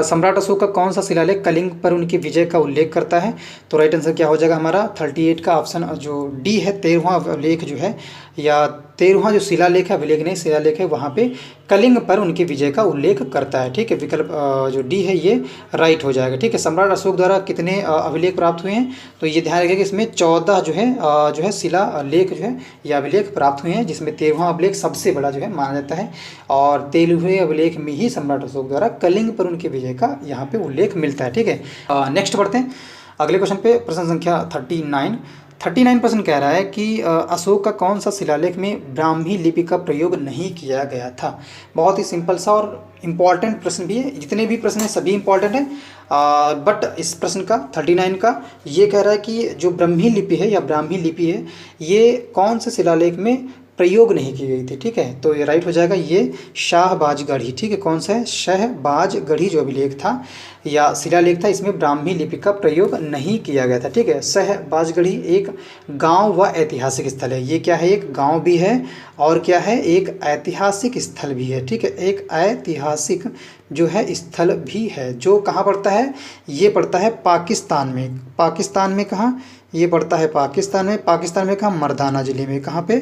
सम्राट अशोक का कौन सा शिलालेख कलिंग पर उनकी विजय का उल्लेख करता है, तो राइट आंसर क्या हो जाएगा हमारा 38 का ऑप्शन जो डी है, 13वां लेख जो है या 13वां जो शिलालेख है, अभिलेख नहीं शिलालेख है, वहाँ पे कलिंग पर उनकी विजय का उल्लेख करता है, ठीक है। विकल्प जो डी है ये राइट हो जाएगा, ठीक है। सम्राट अशोक द्वारा कितने अभिलेख प्राप्त हुए हैं, तो ये ध्यान रखिए कि इसमें 14 जो है शिलालेख जो है या अभिलेख प्राप्त हुए हैं, जिसमें 13वां अभिलेख सबसे बड़ा जो है माना जाता है और 13वें अभिलेख में ही सम्राट अशोक द्वारा कलिंग पर उनकी विजय का यहाँ पे उल्लेख मिलता है, ठीक है। नेक्स्ट बढ़ते हैं अगले क्वेश्चन पे। प्रश्न संख्या 39 प्रश्न कह रहा है कि अशोक का कौन सा शिलालेख में ब्राह्मी लिपि का प्रयोग नहीं किया गया था। बहुत ही सिंपल सा और इम्पॉर्टेंट प्रश्न भी है, जितने भी प्रश्न हैं सभी इम्पॉर्टेंट हैं, बट इस प्रश्न का 39 का ये कह रहा है कि जो ब्राह्मी लिपि है या ब्राह्मी लिपि है, ये कौन से शिलालेख में प्रयोग नहीं की गई थी, ठीक है। तो ये राइट हो जाएगा, ये शाहबाजगढ़ी, ठीक है। कौन सा है, शाहबाजगढ़ी जो अभिलेख था या शिलालेख था, इसमें ब्राह्मी लिपि का प्रयोग नहीं किया गया था, ठीक है। शाहबाजगढ़ी एक गांव व ऐतिहासिक स्थल है, ये क्या है, एक गांव भी है और क्या है, एक ऐतिहासिक स्थल भी है, ठीक है। एक ऐतिहासिक जो है स्थल भी है, जो कहाँ पड़ता है, ये पड़ता है पाकिस्तान में। पाकिस्तान में कहाँ, ये पड़ता है पाकिस्तान में कहाँ, मर्दाना ज़िले में, कहाँ पे,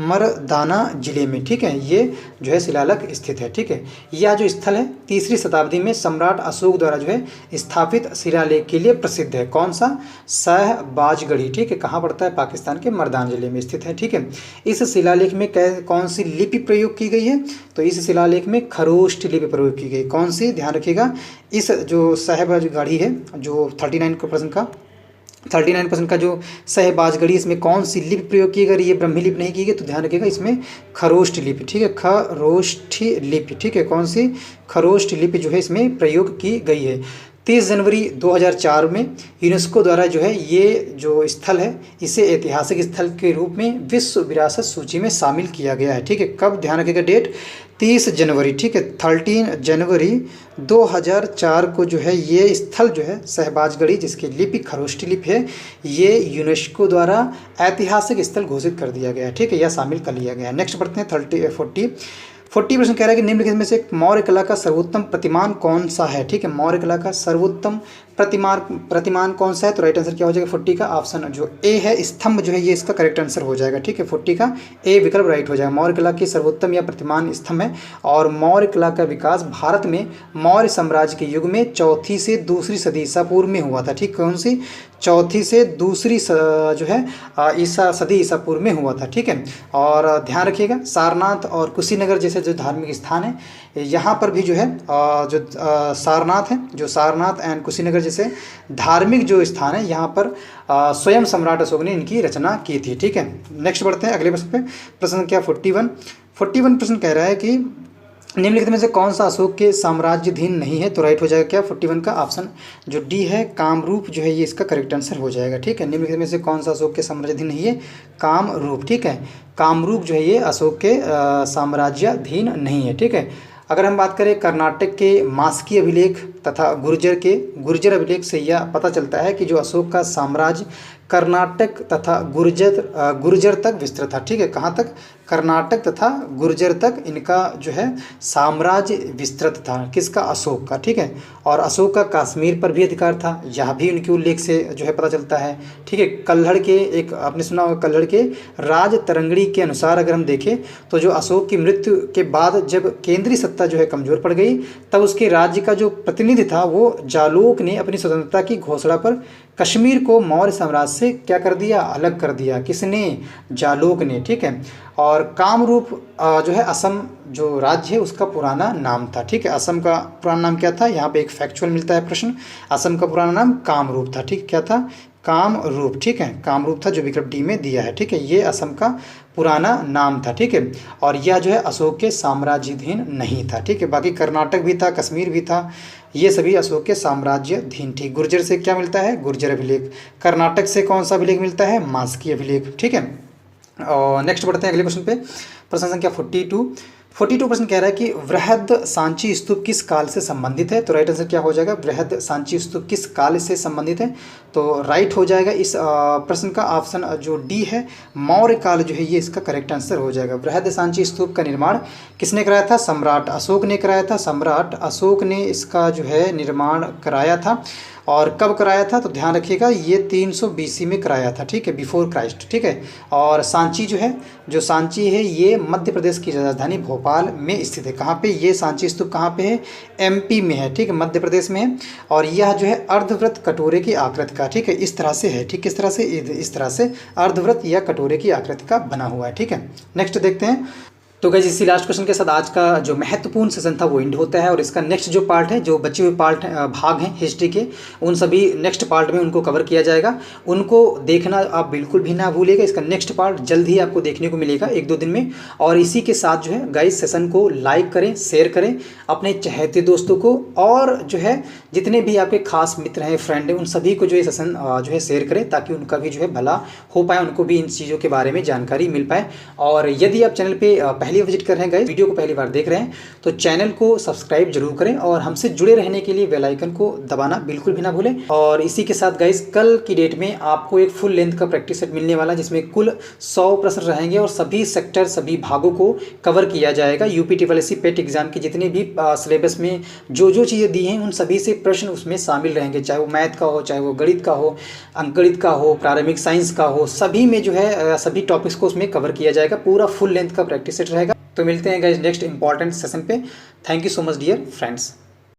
मर्दाना ज़िले में, ठीक है। ये जो है शिलालेख स्थित है, ठीक है। यह जो स्थल है 3री शताब्दी में सम्राट अशोक द्वारा जो है स्थापित शिलालेख के लिए प्रसिद्ध है। कौन सा, शाहबाजगढ़ी, ठीक है। कहाँ पड़ता है, पाकिस्तान के मर्दाना ज़िले में स्थित है, ठीक है। इस शिलालेख में कौन सी लिपि प्रयोग की गई है, तो इस शिलालेख में खरोष्ठ लिपि प्रयोग की गई। कौन सी, ध्यान रखिएगा, इस जो शाहबाजगढ़ी है जो 39% का जो शाहबाजगढ़ी, इसमें कौन सी लिपि प्रयोग की गई, ये ब्राह्मी लिपि नहीं की गई, तो ध्यान रखिएगा इसमें खरोष्ठ लिपि, ठीक है, खरोष्ठी लिपि, ठीक है। कौन सी, खरोष्ठ लिपि जो है इसमें प्रयोग की गई है। 30 जनवरी 2004 में यूनेस्को द्वारा जो है ये जो स्थल है इसे ऐतिहासिक स्थल के रूप में विश्व विरासत सूची में शामिल किया गया है, ठीक है। कब, ध्यान रखिएगा डेट 30 जनवरी, ठीक है, 13 जनवरी 2004 को जो है ये स्थल जो है शाहबाजगढ़ी, जिसकी लिपि खरोष्ठी लिपि है, ये यूनेस्को द्वारा ऐतिहासिक स्थल घोषित कर दिया गया है, ठीक है, यह शामिल कर लिया गया है। नेक्स्ट बढ़ते हैं 40 प्रश्न कह रहा है कि निम्नलिखित में से मौर्य कला का सर्वोत्तम प्रतिमान कौन सा है, ठीक है। मौर्य कला का सर्वोत्तम प्रतिमान कौन सा है, तो राइट आंसर क्या हो जाएगा 40 का ऑप्शन जो ए है, स्तंभ जो है ये इसका करेक्ट आंसर हो जाएगा, ठीक है। 40 का ए विकल्प राइट हो जाएगा। मौर्य कला की सर्वोत्तम या प्रतिमान स्तंभ है और मौर्य कला का विकास भारत में मौर्य साम्राज्य के युग में 4वीं से 2री सदी ईसा पूर्व में हुआ था, ठीक। कौन सी, 4वीं से 2री जो है सदी ईसा पूर्व में हुआ था, ठीक है। और ध्यान रखिएगा सारनाथ और कुशीनगर जैसे जो धार्मिक स्थान है, यहाँ पर भी जो है जो सारनाथ है, जो सारनाथ एंड कुशीनगर जैसे धार्मिक जो स्थान है, यहाँ पर स्वयं सम्राट अशोक ने इनकी रचना की थी, ठीक है। नेक्स्ट बढ़ते हैं अगले प्रश्न पे। प्रश्न संख्या 41 प्रश्न कह रहा है कि निम्नलिखित में से कौन सा अशोक के साम्राज्याधीन नहीं है, तो राइट हो जाएगा क्या 41 का ऑप्शन जो डी है, कामरूप जो है ये इसका करेक्ट आंसर हो जाएगा, ठीक है। निम्नलिखित में से कौन सा अशोक के साम्राज्याधीन नहीं है, कामरूप, ठीक है। कामरूप जो है ये अशोक के साम्राज्याधीन नहीं है, ठीक है। अगर हम बात करें कर्नाटक के मास्की अभिलेख तथा गुर्जर अभिलेख से यह पता चलता है कि जो अशोक का साम्राज्य कर्नाटक तथा गुर्जर तक विस्तृत था। ठीक है, कहाँ तक? कर्नाटक तथा गुर्जर तक इनका जो है साम्राज्य विस्तृत था। किसका? अशोक का। ठीक है, और अशोक का कश्मीर पर भी अधिकार था, यह भी उनके उल्लेख से जो है पता चलता है। ठीक है, कल्हड़ के एक आपने सुना होगा, कल्हड़ के राज तरंगड़ी के अनुसार अगर हम देखें तो जो अशोक की मृत्यु के बाद जब केंद्रीय सत्ता जो है कमज़ोर पड़ गई, तब उसके राज्य का जो प्रतिनिधि था वो जालौक ने अपनी स्वतंत्रता की घोषणा पर कश्मीर को मौर्य साम्राज्य से क्या कर दिया? अलग कर दिया। किसने? जालौक ने। ठीक है, और कामरूप जो है असम जो राज्य है उसका पुराना नाम था। ठीक है, असम का पुराना नाम क्या था? यहाँ पे एक फैक्चुअल मिलता है प्रश्न। असम का पुराना नाम कामरूप था। ठीक, क्या था? कामरूप। ठीक है, कामरूप था, जो विकल्प डी में दिया है। ठीक है, ये असम का पुराना नाम था। ठीक है, और यह जो है अशोक के साम्राज्याधीन नहीं था। ठीक है, बाकी कर्नाटक भी था, कश्मीर भी था, ये सभी अशोक के साम्राज्याधीन थी। गुर्जर से क्या मिलता है? गुर्जर अभिलेख। कर्नाटक से कौन सा अभिलेख मिलता है? मास्की अभिलेख। ठीक है, और नेक्स्ट बढ़ते हैं अगले क्वेश्चन पे। प्रश्न संख्या 42 प्रश्न कह रहा है कि वृहद सांची स्तूप किस काल से संबंधित है? तो राइट आंसर क्या हो जाएगा? वृहद सांची स्तूप किस काल से संबंधित है? तो राइट हो जाएगा इस प्रश्न का ऑप्शन जो डी है, मौर्य काल जो है ये इसका करेक्ट आंसर हो जाएगा। वृहद सांची स्तूप का निर्माण किसने कराया था? सम्राट अशोक ने कराया था। सम्राट अशोक ने इसका जो है निर्माण कराया था। और कब कराया था? तो ध्यान रखिएगा, ये 300 BC में कराया था। ठीक है, बिफोर क्राइस्ट। ठीक है, और सांची जो सांची है ये मध्य प्रदेश की राजधानी भोपाल में स्थित है। कहाँ पे? ये सांची स्तूप कहाँ पे है? MP में है। ठीक है, मध्य प्रदेश में है, और यह जो है अर्धवृत्त कटोरे की आकृति का, ठीक है, इस तरह से है। ठीक, किस तरह से? इस तरह से अर्धवृत्त या कटोरे की आकृति का बना हुआ है। ठीक है, नेक्स्ट देखते हैं। तो गाइस इसी लास्ट क्वेश्चन के साथ आज का जो महत्वपूर्ण सेशन था वो एंड होता है, और इसका नेक्स्ट जो पार्ट है, जो बचे हुए भाग हैं हिस्ट्री के, उन सभी नेक्स्ट पार्ट में उनको कवर किया जाएगा। उनको देखना आप बिल्कुल भी ना भूलिएगा। इसका नेक्स्ट पार्ट जल्द ही आपको देखने को मिलेगा 1-2 दिन में। और इसी के साथ जो है गाइस सेशन को लाइक करें, शेयर करें अपने चहेते दोस्तों को, और जो है जितने भी आपके खास मित्र हैं, फ्रेंड हैं, उन सभी को जो है सेशन जो है शेयर करें, ताकि उनका भी जो है भला हो पाए, उनको भी इन चीज़ों के बारे में जानकारी मिल पाए। और यदि आप चैनल पर पहली विजिट कर रहे हैं गाइस, वीडियो को पहली बार देख रहे हैं, तो चैनल को सब्सक्राइब जरूर करें, और हमसे जुड़े रहने के लिए बेल आइकन को दबाना बिल्कुल भी ना भूलें। और इसी के साथ गाइस कल की डेट में आपको एक फुल लेंथ का प्रैक्टिस सेट मिलने वाला है, जिसमें कुल 100 प्रश्न रहेंगे, और सभी सेक्टर, सभी भागों को कवर किया जाएगा। UPSSC पेट एग्जाम के जितने भी सिलेबस में जो चीज़ें दी हैं, उन सभी से प्रश्न उसमें शामिल रहेंगे, चाहे वो मैथ का हो, चाहे वो गणित का हो, अंकगणित का हो, प्रारंभिक साइंस का हो, सभी में जो है सभी टॉपिक्स को उसमें कवर किया जाएगा। पूरा फुल लेंथ का प्रैक्टिस सेट रहेगा। तो मिलते हैं गाइस नेक्स्ट इंपॉर्टेंट सेशन पे। Thank you so much dear friends.